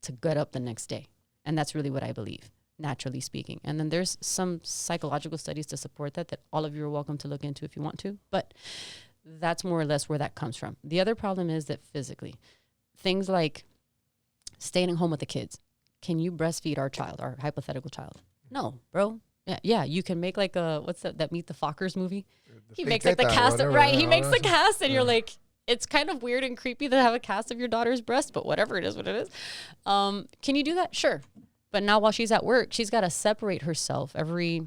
to get up the next day. And that's really what I believe, naturally speaking. And then there's some psychological studies to support that all of you are welcome to look into if you want to. But that's more or less where that comes from. The other problem is that physically, things like staying home with the kids. Can you breastfeed our child, our hypothetical child? No, bro. Yeah, you can make like what's that Meet the Fockers movie? He makes like the cast, right? He makes the cast and you're like, it's kind of weird and creepy to have a cast of your daughter's breast, but whatever, it is what it is. Can you do that? Sure. But now while she's at work, she's got to separate herself every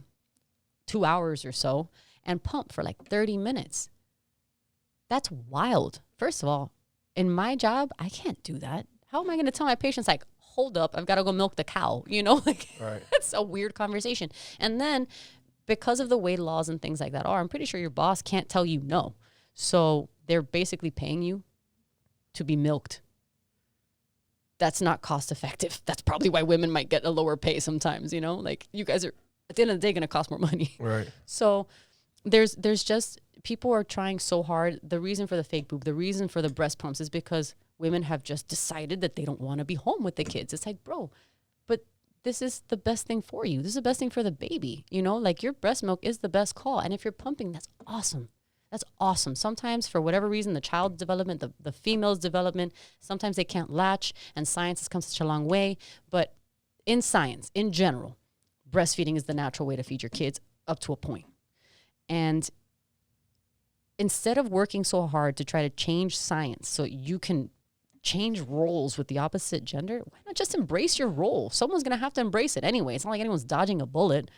2 hours or so and pump for like 30 minutes. That's wild. First of all, in my job, I can't do that. How am I going to tell my patients, like, hold up, I've got to go milk the cow, Like, right. It's a weird conversation. And then because of the way laws and things like that are, I'm pretty sure your boss can't tell you no. So they're basically paying you to be milked. That's not cost effective. That's probably why women might get a lower pay sometimes, Like, you guys are, at the end of the day, going to cost more money. Right. So there's just, people are trying so hard. The reason for the fake boob, the reason for the breast pumps is because women have just decided that they don't want to be home with the kids. It's like, bro, but this is the best thing for you. This is the best thing for the baby. Like, your breast milk is the best call. And if you're pumping, that's awesome. That's awesome. Sometimes, for whatever reason, the child's development, the female's development, sometimes they can't latch, and science has come such a long way. But in science, in general, breastfeeding is the natural way to feed your kids up to a point. And instead of working so hard to try to change science so you can change roles with the opposite gender, why not just embrace your role? Someone's going to have to embrace it anyway. It's not like anyone's dodging a bullet.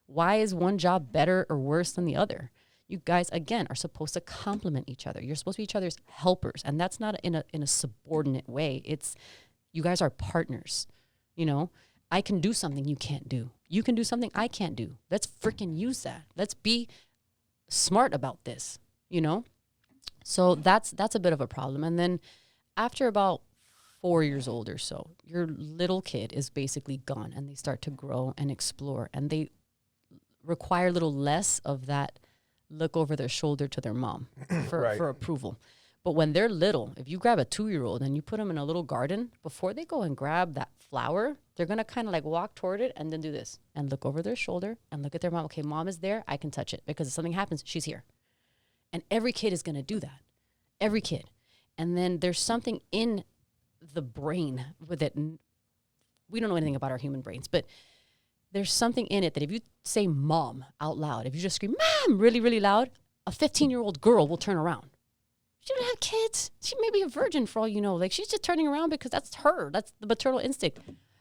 Why is one job better or worse than the other? You guys, again, are supposed to complement each other. You're supposed to be each other's helpers. And that's not in a subordinate way. It's, you guys are partners. I can do something you can't do. You can do something I can't do. Let's freaking use that. Let's be smart about this, So that's a bit of a problem. And then after about 4 years old or so, your little kid is basically gone and they start to grow and explore, and they require a little less of that look over their shoulder to their mom for approval. But when they're little, if you grab a 2-year-old and you put them in a little garden, before they go and grab that flower, they're going to kind of like walk toward it and then do this and look over their shoulder and look at their mom. Okay, mom is there. I can touch it, because if something happens, she's here. And every kid is going to do that. Every kid. And then there's something in the brain with it. We don't know anything about our human brains, but there's something in it that if you say mom out loud, if you just scream mom really, really loud, a 15-year-old girl will turn around. She doesn't have kids. She may be a virgin for all you know. Like, she's just turning around because that's her. That's the maternal instinct.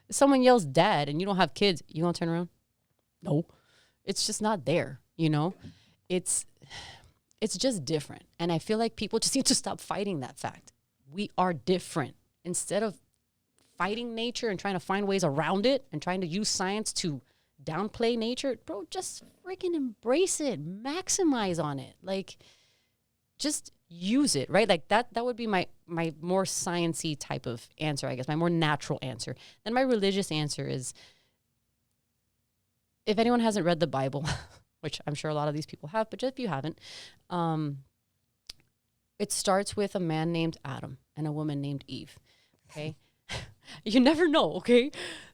If someone yells dad and you don't have kids, you gonna turn around? No. It's just not there, It's just different. And I feel like people just need to stop fighting that fact. We are different. Instead of fighting nature and trying to find ways around it and trying to use science to downplay nature, bro, just freaking embrace it. Maximize on it. Like, just use it, right? Like that would be my more sciencey type of answer, I guess, my more natural answer. Then my religious answer is, if anyone hasn't read the Bible, which I'm sure a lot of these people have, but just if you haven't, it starts with a man named Adam and a woman named Eve. Okay. You never know. Okay.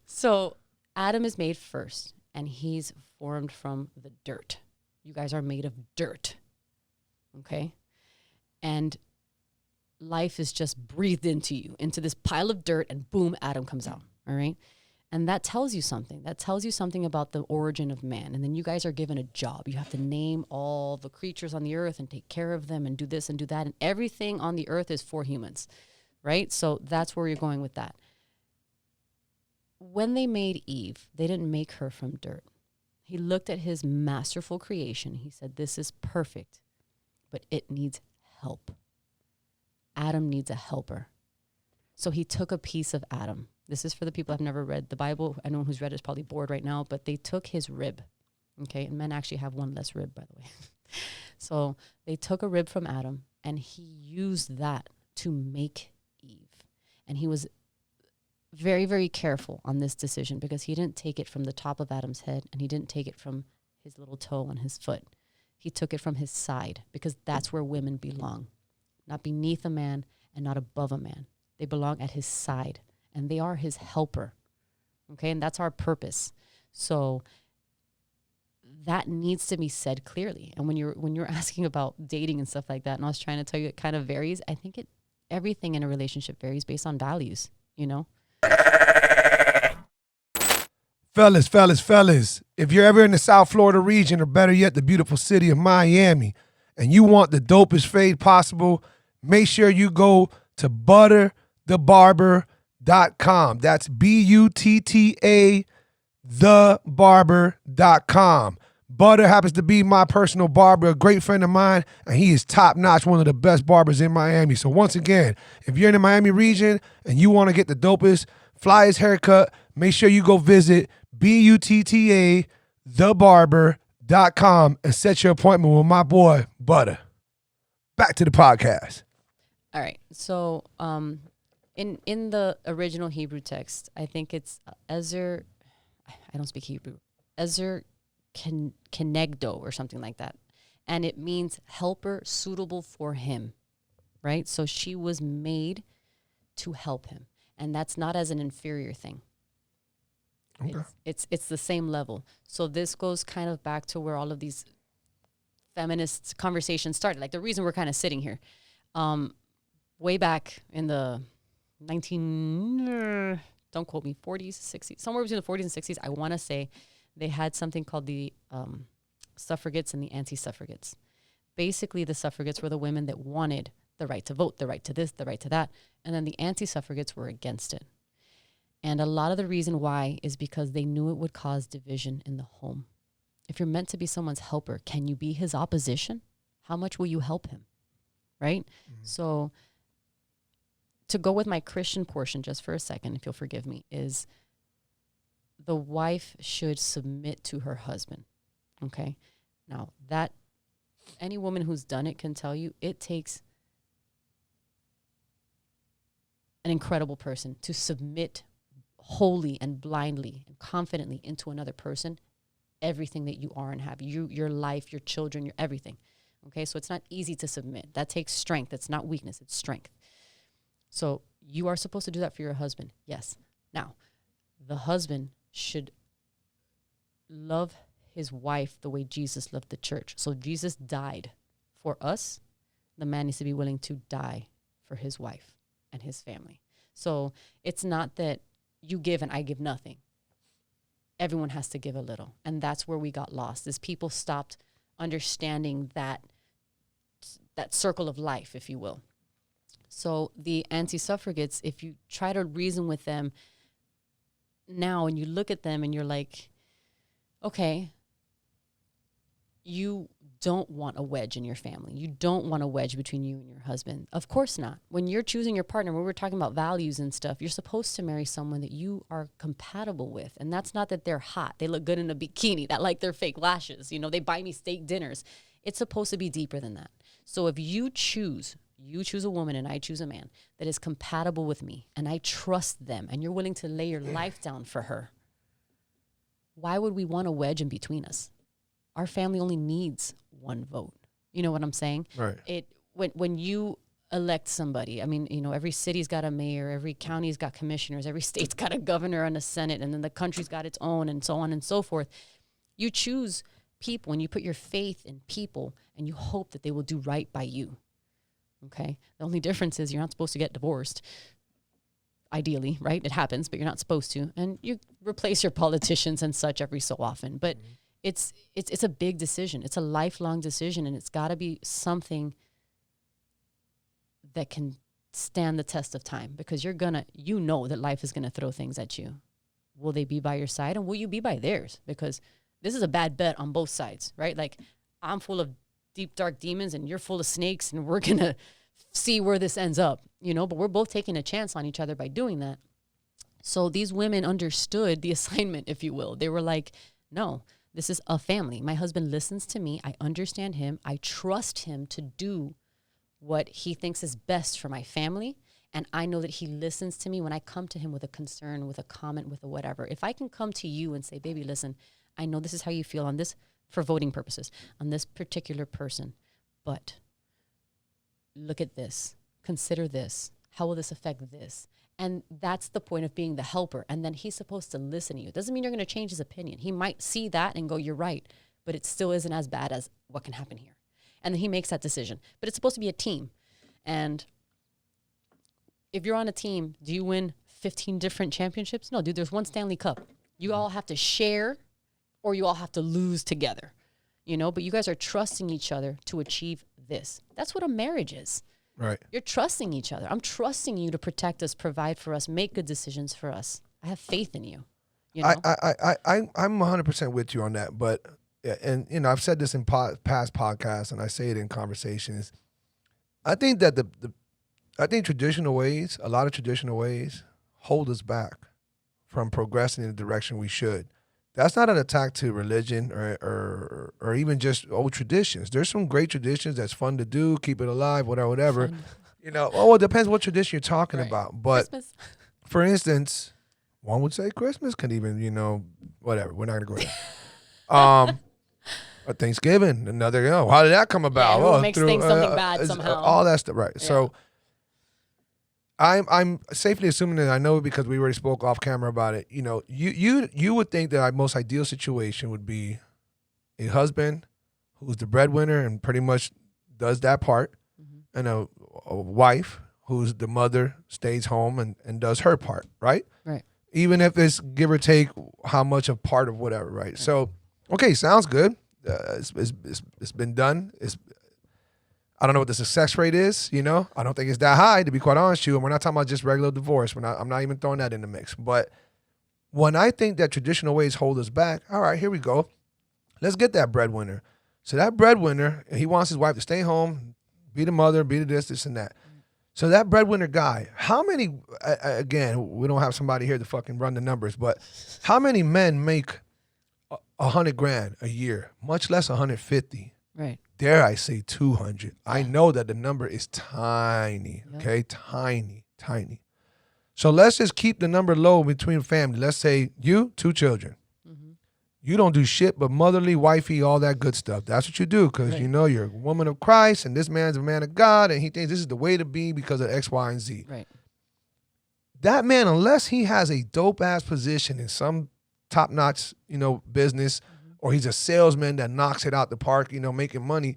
So Adam is made first, and he's formed from the dirt. You guys are made of dirt. Okay. And life is just breathed into you, into this pile of dirt, and boom, Adam comes out. All right. And that tells you something. That tells you something about the origin of man. And then you guys are given a job. You have to name all the creatures on the earth and take care of them and do this and do that. And everything on the earth is for humans, right? So that's where you're going with that. When they made Eve, they didn't make her from dirt. He looked at his masterful creation. He said, this is perfect, but it needs help. Adam needs a helper. So he took a piece of Adam. This is for the people who have never read the Bible. Anyone who's read it is probably bored right now, but they took his rib. Okay, and men actually have one less rib, by the way. So they took a rib from Adam, and he used that to make Eve. And he was very, very careful on this decision, because he didn't take it from the top of Adam's head, and he didn't take it from his little toe on his foot. He took it from his side, because that's where women belong. Not beneath a man and not above a man. They belong at his side, and they are his helper. Okay, and that's our purpose. So that needs to be said clearly. And when you're asking about dating and stuff like that, and I was trying to tell you it kind of varies, I think everything in a relationship varies based on values, you know? Fellas, if you're ever in the South Florida region, or better yet, the beautiful city of Miami, and you want the dopest fade possible, make sure you go to butterthebarber.com. That's BUTTA thebarber.com. Butter happens to be my personal barber, a great friend of mine, and he is top notch, one of the best barbers in Miami. So once again, if you're in the Miami region and you want to get the dopest, flyest haircut, make sure you go visit BUTTA thebarber.com and set your appointment with my boy Butter. Back to the podcast. All right. So in the original Hebrew text, I think it's Ezer, I don't speak Hebrew, Ezer Kenegdo or something like that. And it means helper suitable for him, right? So she was made to help him. And that's not as an inferior thing. Okay. It's the same level. So this goes kind of back to where all of these feminist conversations started. Like the reason we're kind of sitting here. Way back in the don't quote me, 40s, 60s, somewhere between the 40s and 60s, I want to say they had something called the suffragettes and the anti-suffragettes. Basically, the suffragettes were the women that wanted the right to vote, the right to this, the right to that. And then the anti-suffragettes were against it. And a lot of the reason why is because they knew it would cause division in the home. If you're meant to be someone's helper, can you be his opposition? How much will you help him? Right? Mm-hmm. So to go with my Christian portion just for a second, if you'll forgive me, is the wife should submit to her husband. Okay? Now, that any woman who's done it can tell you it takes an incredible person to submit wholly and blindly and confidently into another person, everything that you are and have, your life, your children, your everything. Okay, so it's not easy to submit. That takes strength. It's not weakness, it's strength. So you are supposed to do that for your husband, yes. Now, the husband should love his wife the way Jesus loved the church. So Jesus died for us. The man needs to be willing to die for his wife and his family. So it's not that you give and I give nothing. Everyone has to give a little. And that's where we got lost, is people stopped understanding that circle of life, if you will. So the anti-suffragettes, if you try to reason with them now and you look at them and you're like, okay, you don't want a wedge in your family. You don't want a wedge between you and your husband. Of course not. When you're choosing your partner, when we're talking about values and stuff, you're supposed to marry someone that you are compatible with. And that's not that they're hot. They look good in a bikini, that like their fake lashes. You know, they buy me steak dinners. It's supposed to be deeper than that. So if you choose a woman and I choose a man that is compatible with me and I trust them and you're willing to lay your life down for her, why would we want a wedge in between us? Our family only needs one vote. You know what I'm saying? Right. When you elect somebody, I mean, you know, every city's got a mayor, every county's got commissioners, every state's got a governor and a senate, and then the country's got its own, and so on and so forth. You choose people and you put your faith in people and you hope that they will do right by you. Okay? The only difference is you're not supposed to get divorced. Ideally, right? It happens, but you're not supposed to. And you replace your politicians and such every so often. But it's a big decision. It's a lifelong decision, and it's got to be something that can stand the test of time, because you know that life is going to throw things at you. Will they be by your side, and will you be by theirs? Because this is a bad bet on both sides, right? Like, I'm full of deep, dark demons and you're full of snakes, and we're going to see where this ends up, you know, but we're both taking a chance on each other by doing that. So these women understood the assignment, if you will. They were like, no, this is a family. My husband listens to me. I understand him. I trust him to do what he thinks is best for my family. And I know that he listens to me when I come to him with a concern, with a comment, with a whatever. If I can come to you and say, baby, listen, I know this is how you feel on this, for voting purposes, on this particular person, but look at this, consider this, how will this affect this? And that's the point of being the helper. And then he's supposed to listen to you. It doesn't mean you're going to change his opinion. He might see that and go, you're right, but it still isn't as bad as what can happen here. And then he makes that decision. But it's supposed to be a team. And if you're on a team, do you win 15 different championships? No, dude, there's one Stanley Cup. You all have to share, or you all have to lose together, you know? But you guys are trusting each other to achieve this. That's what a marriage is. Right. You're trusting each other. I'm trusting you to protect us, provide for us, make good decisions for us. I have faith in you. You know? I'm 100% with you on that, but and you know, I've said this in past podcasts, and I say it in conversations. I think that I think traditional ways, a lot of traditional ways, hold us back from progressing in the direction we should. That's not an attack to religion or even just old traditions. There's some great traditions that's fun to do, keep it alive, whatever. You know, it depends what tradition you're talking about. But Christmas. For instance, one would say Christmas could even, you know, whatever. We're not gonna go there. Thanksgiving, another, you know, how did that come about? Yeah, makes things something bad somehow. All that stuff, right? Yeah. So I'm safely assuming that I know because we already spoke off camera about it. You know, you would think that our most ideal situation would be a husband who's the breadwinner and pretty much does that part, and a wife who's the mother, stays home and does her part, right? Right. Even if it's give or take how much of part of whatever, right? So, okay, sounds good. It's been done. I don't know what the success rate is, you know. I don't think it's that high, to be quite honest with you. And we're not talking about just regular divorce. I'm not even throwing that in the mix. But when I think that traditional ways hold us back, all right, here we go. Let's get that breadwinner. So that breadwinner, he wants his wife to stay home, be the mother, be the this, and that. So that breadwinner guy, how many, again, we don't have somebody here to fucking run the numbers, but how many men make $100,000 a year, much less 150? Right. Dare I say 200? Yeah. I know that the number is tiny. Yeah. Okay, tiny. So let's just keep the number low between family. Let's say you, 2 children. You don't do shit but motherly, wifey, all that good stuff. That's what you do because you know you're a woman of Christ and this man's a man of God and he thinks this is the way to be because of X, Y, and Z. Right. That man, unless he has a dope-ass position in some top-notch, you know, business, or he's a salesman that knocks it out the park, you know, making money,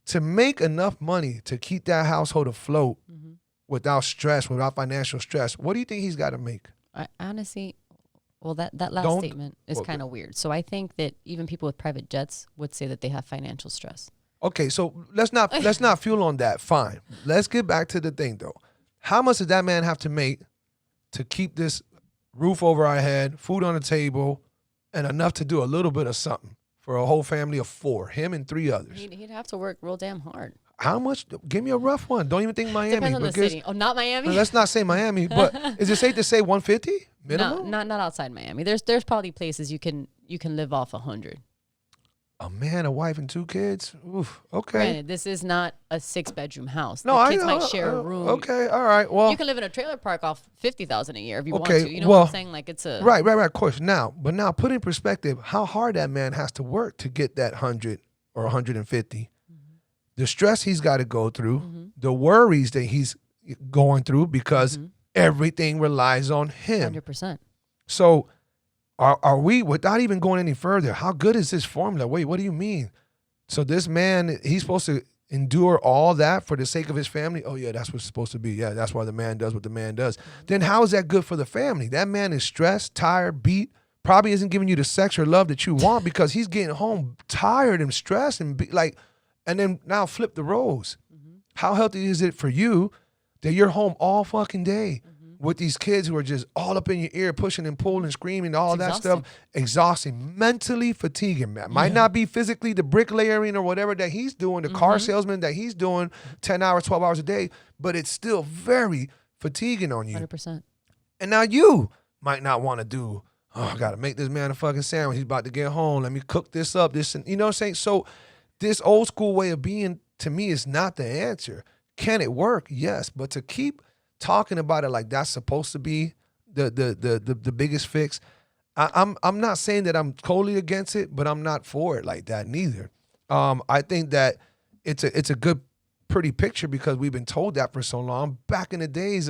to make enough money to keep that household afloat without stress, without financial stress, what do you think he's got to make? Honestly, well, that last statement is kind of weird. So I think that even people with private jets would say that they have financial stress. Okay, so let's not fuel on that. Fine. Let's get back to the thing, though. How much does that man have to make to keep this roof over our head, food on the table, and enough to do a little bit of something for a whole family of 4, him and 3 others? He'd have to work real damn hard. How much? Give me a rough one. Don't even think Miami. Depends on the city. Oh, not Miami? Let's not say Miami, but is it safe to say 150 minimum? No, not outside Miami. There's probably places you can live off 100. A man, a wife, and 2 kids. Oof. Okay. Granted, this is not a 6-bedroom house. No, The I kids know. might share a room. Okay. All right. Well, You can live in a trailer park off $50,000 a year if you want okay. to. You know Well, what I'm saying? Like it's a right. Of course. Now, put in perspective how hard that man has to work to get that 100 or 150. The stress he's got to go through, the worries that he's going through because everything relies on him. 100%. So are we, without even going any further, how good is this formula? Wait, what do you mean? So this man, he's supposed to endure all that for the sake of his family? Oh, yeah, that's what it's supposed to be. Yeah, that's why the man does what the man does. Then how is that good for the family? That man is stressed, tired, beat, probably isn't giving you the sex or love that you want because he's getting home tired and stressed and and then now flip the roles. How healthy is it for you that you're home all fucking day with these kids who are just all up in your ear, pushing and pulling, screaming, all that stuff? Exhausting, mentally fatiguing, man. Might not be physically the bricklayering or whatever that he's doing, the car salesman that he's doing 10 hours, 12 hours a day, but it's still very fatiguing on you. 100%. And now you might not want to do, oh, I got to make this man a fucking sandwich. He's about to get home. Let me cook this up. And you know what I'm saying? So this old school way of being, to me, is not the answer. Can it work? Yes. But to keep talking about it like that's supposed to be the biggest fix, I'm not saying that I'm totally against it, but I'm not for it like that neither. I think that it's a good, pretty picture because we've been told that for so long. Back in the days,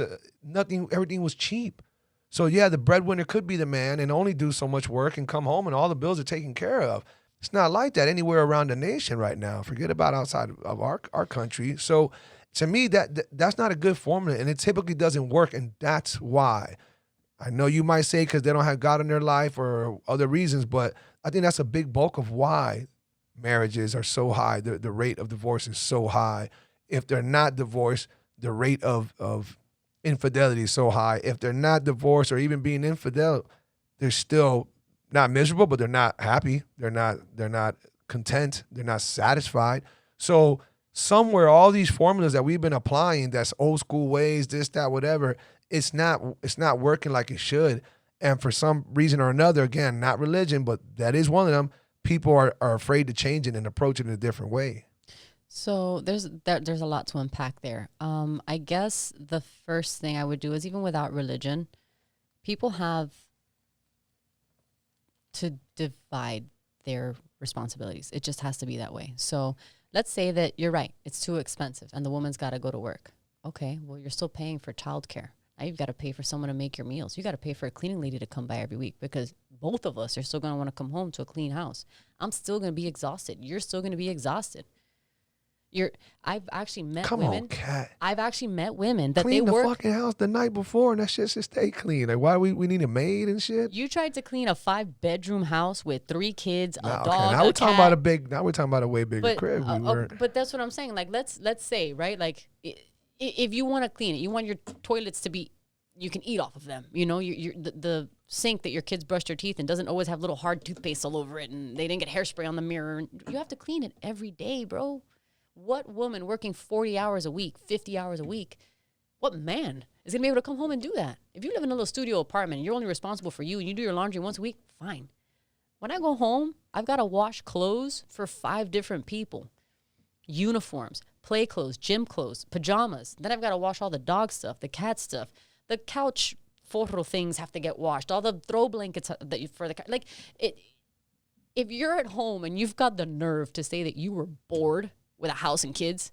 everything was cheap. So yeah, the breadwinner could be the man and only do so much work and come home and all the bills are taken care of. It's not like that anywhere around the nation right now. Forget about outside of our country. So to me, that's not a good formula, and it typically doesn't work, and that's why. I know you might say because they don't have God in their life or other reasons, but I think that's a big bulk of why marriages are so high. The rate of divorce is so high. If they're not divorced, the rate of infidelity is so high. If they're not divorced or even being infidel, they're still not miserable, but they're not happy. They're not content. They're not satisfied. So somewhere, all these formulas that we've been applying, that's old school ways, this, that, whatever, it's not working like it should. And for some reason or another, again, not religion, but that is one of them, people are afraid to change it and approach it in a different way. So there's a lot to unpack there. I guess the first thing I would do is, even without religion, people have to divide their responsibilities. It just has to be that way. So let's say that you're right, it's too expensive and the woman's got to go to work. Okay, well, you're still paying for childcare. Now you've got to pay for someone to make your meals. You got to pay for a cleaning lady to come by every week because both of us are still going to want to come home to a clean house. I'm still going to be exhausted. You're still going to be exhausted. I've actually met women. Come on, Kat. I've actually met women that clean they work. the fucking house the night before and that shit should stay clean. Like, why we need a maid and shit? You tried to clean a 5-bedroom house with 3 kids, a dog, now we're talking cat. about now we're talking about a way bigger crib. But that's what I'm saying. Like, let's say, right? Like, if you want to clean it, you want your toilets to be, you can eat off of them. You know, the sink that your kids brush their teeth in doesn't always have little hard toothpaste all over it, and they didn't get hairspray on the mirror. You have to clean it every day, bro. What woman working 40 hours a week, 50 hours a week, what man is going to be able to come home and do that? If you live in a little studio apartment and you're only responsible for you and you do your laundry once a week, fine. When I go home, I've got to wash clothes for 5 different people. Uniforms, play clothes, gym clothes, pajamas. Then I've got to wash all the dog stuff, the cat stuff. The couch forro things have to get washed. All the throw blankets for the cat. Like, if you're at home and you've got the nerve to say that you were bored with a house and kids,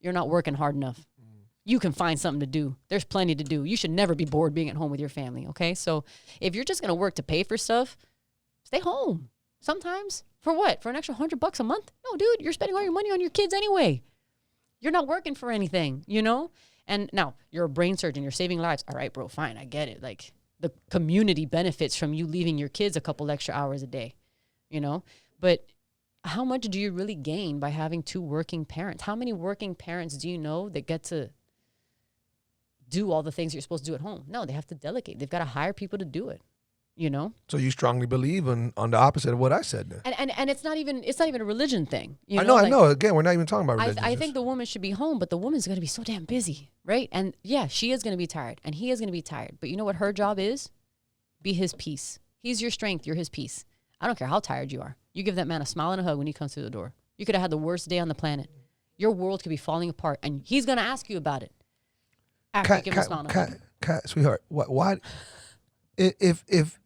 you're not working hard enough. You can find something to do. There's plenty to do. You should never be bored being at home with your family, okay? So if you're just going to work to pay for stuff, stay home. Sometimes. For what? For an extra $100 a month? No, dude, you're spending all your money on your kids anyway. You're not working for anything, you know? And now, you're a brain surgeon. You're saving lives. All right, bro, fine. I get it. Like, the community benefits from you leaving your kids a couple extra hours a day, you know? But how much do you really gain by having 2 working parents? How many working parents do you know that get to do all the things you're supposed to do at home? No, they have to delegate. They've got to hire people to do it, you know? So you strongly believe on the opposite of what I said then. And it's not even a religion thing. You I know. I know. Again, we're not even talking about religion. I think the woman should be home, but the woman's going to be so damn busy, right? And yeah, she is going to be tired and he is going to be tired. But you know what her job is? Be his peace. He's your strength. You're his peace. I don't care how tired you are. You give that man a smile and a hug when he comes through the door. You could have had the worst day on the planet. Your world could be falling apart, and he's going to ask you about it. After you give him a smile and a hug. Sweetheart, why if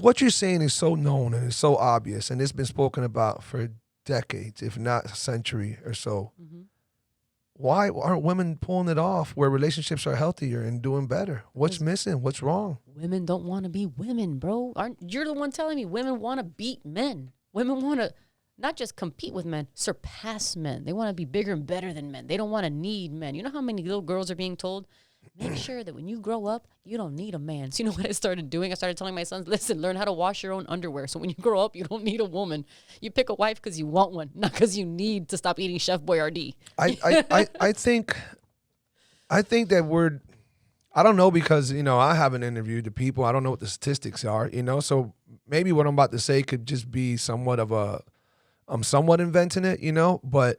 what you're saying is so known and it's so obvious and it's been spoken about for decades, if not a century or so, why aren't women pulling it off where relationships are healthier and doing better? What's missing? What's wrong? Women don't want to be women, bro. You're the one telling me women want to beat men. Women want to not just compete with men, surpass men. They want to be bigger and better than men. They don't want to need men. You know how many little girls are being told, make sure that when you grow up, you don't need a man. So you know what I started doing? I started telling my sons, listen, learn how to wash your own underwear. So when you grow up, you don't need a woman. You pick a wife because you want one, not because you need to stop eating Chef Boyardee. I think that I don't know, because, I haven't interviewed the people. I don't know what the statistics are, so maybe what I'm about to say could just be somewhat of I'm somewhat inventing it, but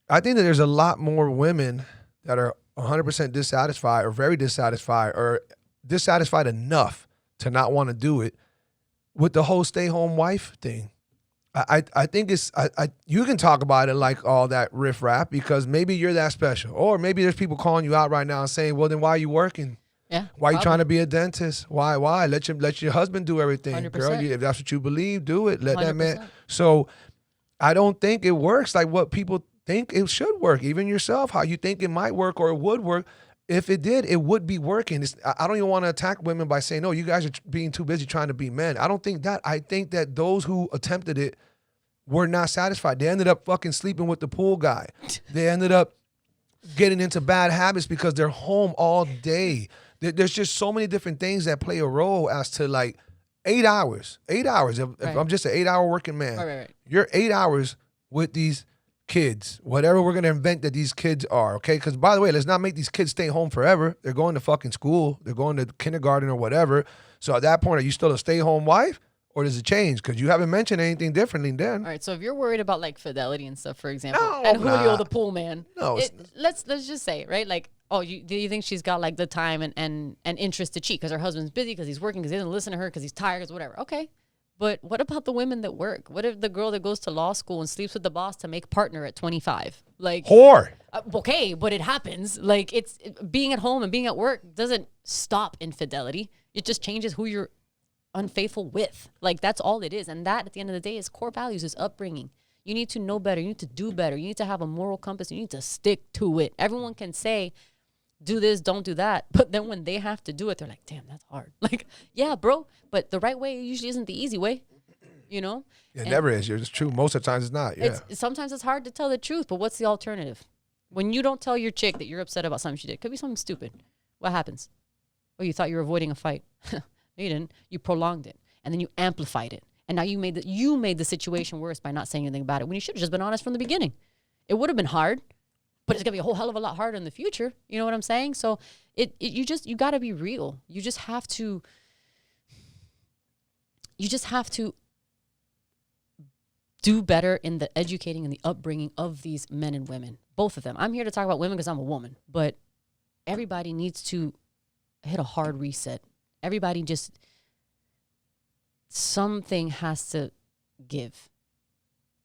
I think that there's a lot more women that are 100% dissatisfied or very dissatisfied or dissatisfied enough to not want to do it with the whole stay-home wife thing. I think you can talk about it like all that riff-raff because maybe you're that special. Or maybe there's people calling you out right now and saying, well, then why are you working? Yeah. Why are you trying to be a dentist? Why? Let your husband do everything. 100%. Girl, if that's what you believe, do it. Let 100%. that man. So I don't think it works like what people think it should work. Even yourself, how you think it might work or it would work. If it did, it would be working. I don't even want to attack women by saying, no, you guys are being too busy trying to be men. I don't think that. I think that those who attempted it were not satisfied. They ended up fucking sleeping with the pool guy. They ended up getting into bad habits because they're home all day. There's just so many different things that play a role as to like 8 hours. 8 hours. If I'm just an 8-hour working man, Right. You're 8 hours with these kids, whatever we're going to invent that these kids are, okay? Because, by the way, let's not make these kids stay home forever. They're going to fucking school. They're going to kindergarten or whatever. So at that point, are you still a stay-home wife? Or does it change? Because you haven't mentioned anything differently then. All right, so if you're worried about like fidelity and stuff, for example, No, and Julio the pool man, let's just say, right? Like, do you think she's got like the time and interest to cheat because her husband's busy, because he's working, because he doesn't listen to her, because he's tired, because whatever? Okay, but what about the women that work? What if the girl that goes to law school and sleeps with the boss to make partner at 25? Like whore. Okay, but it happens. Like being at home and being at work doesn't stop infidelity. It just changes who you're unfaithful with. Like that's all it is. And that at the end of the day is core values, is upbringing. You need to know better. You need to do better. You need to have a moral compass. You need to stick to it. Everyone can say, do this, don't do that. But then when they have to do it, they're like, damn, that's hard. Like, yeah, bro. But the right way usually isn't the easy way, It never is. It's true. Most of the times it's not. Yeah. Sometimes it's hard to tell the truth, but what's the alternative? When you don't tell your chick that you're upset about something she did, it could be something stupid. What happens? Oh, you thought you were avoiding a fight. No, you didn't. You prolonged it, and then you amplified it, and now you made the situation worse by not saying anything about it when you should have just been honest from the beginning. It would have been hard, but it's gonna be a whole hell of a lot harder in the future. You know what I'm saying? So you got to be real. You just have to do better in the educating and the upbringing of these men and women, both of them. I'm here to talk about women because I'm a woman, but everybody needs to hit a hard reset. Everybody something has to give,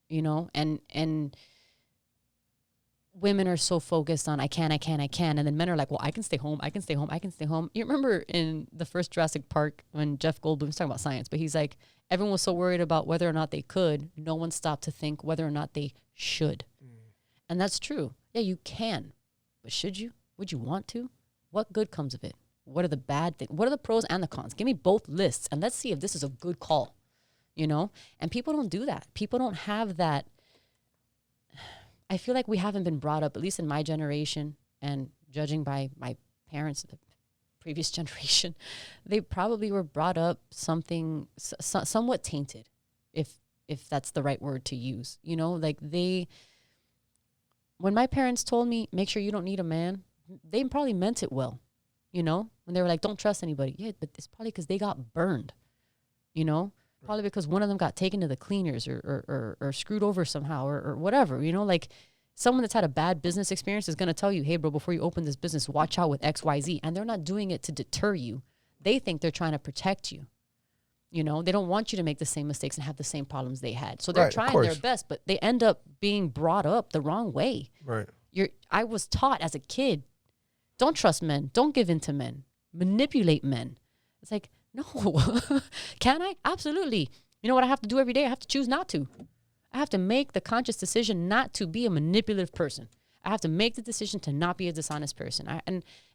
and women are so focused on I can. And then men are like, well, I can stay home. You remember in the first Jurassic Park when Jeff Goldblum was talking about science, but he's like, everyone was so worried about whether or not they could. No one stopped to think whether or not they should. And that's true. Yeah, you can, but should you? Would you want to? What good comes of it? What are the bad things? What are the pros and the cons? Give me both lists and let's see if this is a good call, And people don't do that. People don't have that. I feel like we haven't been brought up, at least in my generation, and judging by my parents, the previous generation, they probably were brought up something somewhat tainted, if that's the right word to use. When my parents told me, make sure you don't need a man, they probably meant it well. When they were like, don't trust anybody. Yeah, but it's probably because they got burned, probably because one of them got taken to the cleaners or screwed over somehow or whatever, like someone that's had a bad business experience is going to tell you, hey, bro, before you open this business, watch out with X, Y, Z. And they're not doing it to deter you. They think they're trying to protect you. You know, they don't want you to make the same mistakes and have the same problems they had. So they're Right, of trying course. their best, but they end up being brought up the wrong way. Right. I was taught as a kid, don't trust men, don't give in to men, manipulate men. It's like, no. Can I? Absolutely. You know what I have to do every day? I have to choose not to. I have to make the conscious decision not to be a manipulative person. I have to make the decision to not be a dishonest person.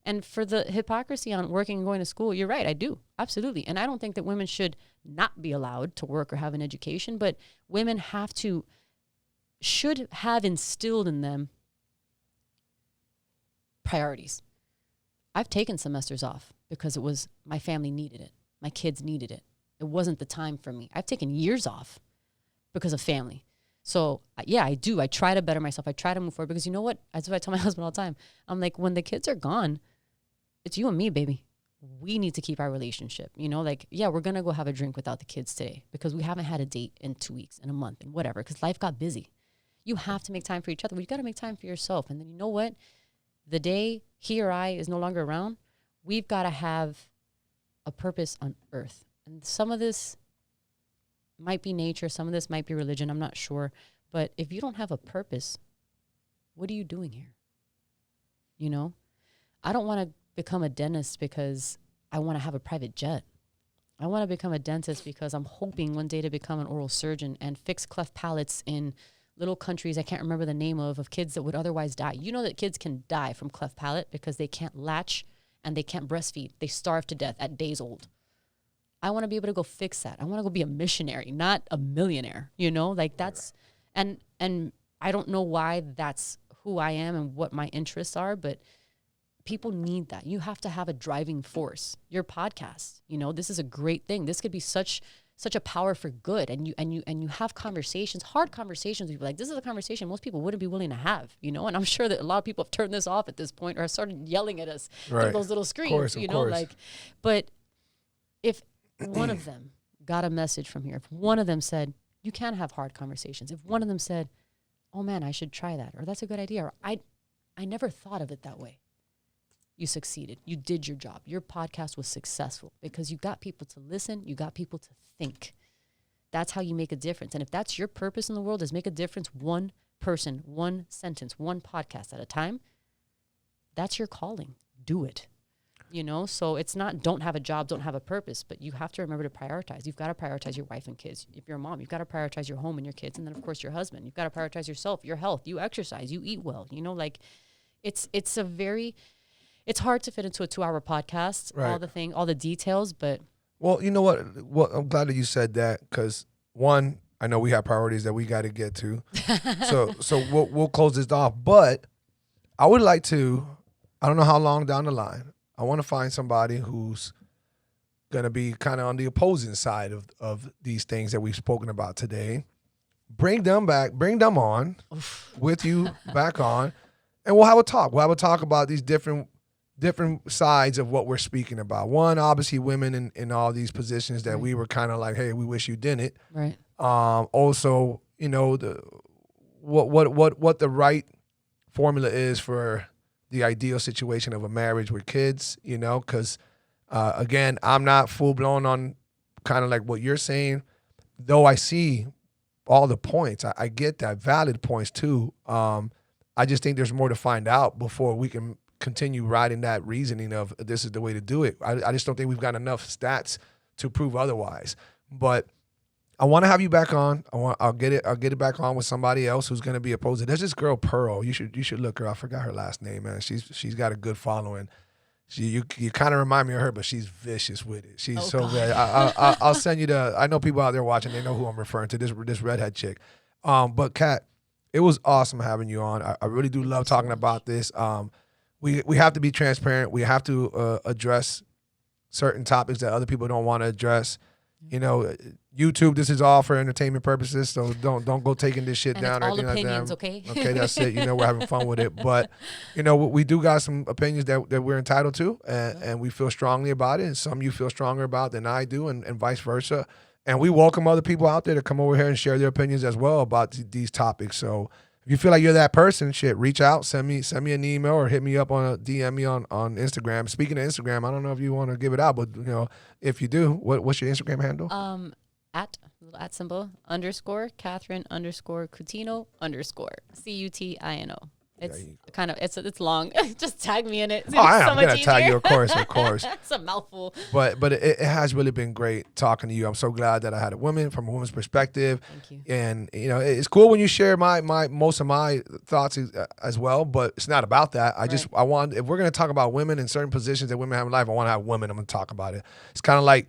And for the hypocrisy on working and going to school, you're right, I do. Absolutely. And I don't think that women should not be allowed to work or have an education, but women should have instilled in them priorities. I've taken semesters off because my family needed it. My kids needed it. It wasn't the time for me. I've taken years off because of family. So yeah, I do. I try to better myself. I try to move forward because you know what? That's what I tell my husband all the time. I'm like, when the kids are gone, it's you and me, baby. We need to keep our relationship. You know, like, yeah, we're going to go have a drink without the kids today because we haven't had a date in 2 weeks, in a month, and whatever, because life got busy. You have to make time for each other. But you got to make time for yourself. And then you know what? The day he or I is no longer around, we've got to have a purpose on earth. And some of this might be nature. Some of this might be religion. I'm not sure. But if you don't have a purpose, what are you doing here? You know, I don't want to become a dentist because I want to have a private jet. I want to become a dentist because I'm hoping one day to become an oral surgeon and fix cleft palates in little countries I can't remember the name of kids that would otherwise die. You know that kids can die from cleft palate because they can't latch and they can't breastfeed. They starve to death at days old. I want to be able to go fix that. I want to go be a missionary, not a millionaire, you know, like that's, and I don't know why that's who I am and what my interests are, but people need that. You have to have a driving force. Your podcast, you know, this is a great thing. This could be such a power for good. And you have conversations, hard conversations with people. Like, this is a conversation most people wouldn't be willing to have, you know? And I'm sure that a lot of people have turned this off at this point or have started yelling at us through those little screens, you know, like, but if one of them got a message from here, if one of them said, you can have hard conversations, if one of them said, oh man, I should try that, or that's a good idea, or I never thought of it that way. You succeeded. You did your job. Your podcast was successful because you got people to listen. You got people to think. That's how you make a difference. And if that's your purpose in the world, is make a difference, one person, one sentence, one podcast at a time, that's your calling. Do it. You know, so it's not don't have a job, don't have a purpose, but you have to remember to prioritize. You've got to prioritize your wife and kids. If you're a mom, you've got to prioritize your home and your kids. And then, of course, your husband. You've got to prioritize yourself, your health. You exercise. You eat well. You know, like it's hard to fit into a 2-hour podcast, right. all the details, but. Well, you know what? Well, I'm glad that you said that because, one, I know we have priorities that we got to get to. so we'll close this off. But I would like to, I don't know how long down the line, I want to find somebody who's going to be kind of on the opposing side of these things that we've spoken about today. Bring them back, bring them on with you back on, and we'll have a talk. We'll have a talk about these different sides of what we're speaking about. One, obviously women in all these positions that we were kind of like, hey, we wish you didn't. Right. Also, you know, what the right formula is for the ideal situation of a marriage with kids, you know, because again, I'm not full blown on kind of like what you're saying, though I see all the points. I get that, valid points too. I just think there's more to find out before we can continue riding that reasoning of this is the way to do it. I just don't think we've got enough stats to prove otherwise. But I want to have you back on. I'll get it back on with somebody else who's going to be opposed. There's this girl Pearl. You should look her. I forgot her last name, man. She's got a good following. You kind of remind me of her, but she's vicious with it. She's so good. I'll send you I know people out there watching. They know who I'm referring to. This redhead chick. But Kat, it was awesome having you on. I really do love talking about this. We have to be transparent. We have to address certain topics that other people don't want to address. You know, YouTube, this is all for entertainment purposes, so don't go taking this shit and down it's or all anything opinions, like that. okay? Okay, that's it. You know, we're having fun with it. But, you know, we do got some opinions that we're entitled to, and we feel strongly about it, and some you feel stronger about than I do, and vice versa. And we welcome other people out there to come over here and share their opinions as well about these topics. So if If you feel like you're that person, shit, reach out, send me an email or hit me up on DM me on Instagram. Speaking of Instagram, I don't know if you want to give it out, but if you do, what's your Instagram handle? At symbol _ Katherine _ Coutinho _CUTINO. It's long. Just tag me in it. I'm gonna tag you, of course. It's a mouthful. But it has really been great talking to you. I'm so glad that I had a woman from a woman's perspective. Thank you. And it's cool when you share my most of my thoughts as well. But it's not about that. I want, if we're gonna talk about women in certain positions that women have in life, I want to have women. I'm gonna talk about it. It's kind of like,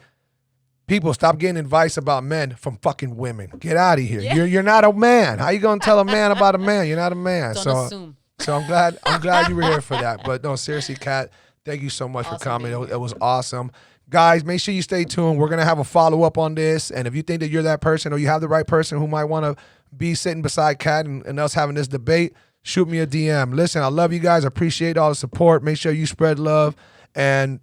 people, stop getting advice about men from fucking women. Get out of here. Yeah. You're not a man. How you gonna tell a man about a man? You're not a man. Don't assume. So I'm glad you were here for that. But no, seriously, Kat, thank you so much for coming. It was awesome. Guys, make sure you stay tuned. We're gonna have a follow-up on this. And if you think that you're that person or you have the right person who might want to be sitting beside Kat and us having this debate, shoot me a DM. Listen, I love you guys. I appreciate all the support. Make sure you spread love. And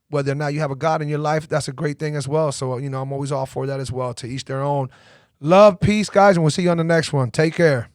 whether or not you have a God in your life, that's a great thing as well. So, I'm always all for that as well. To each their own. Love, peace, guys, and we'll see you on the next one. Take care.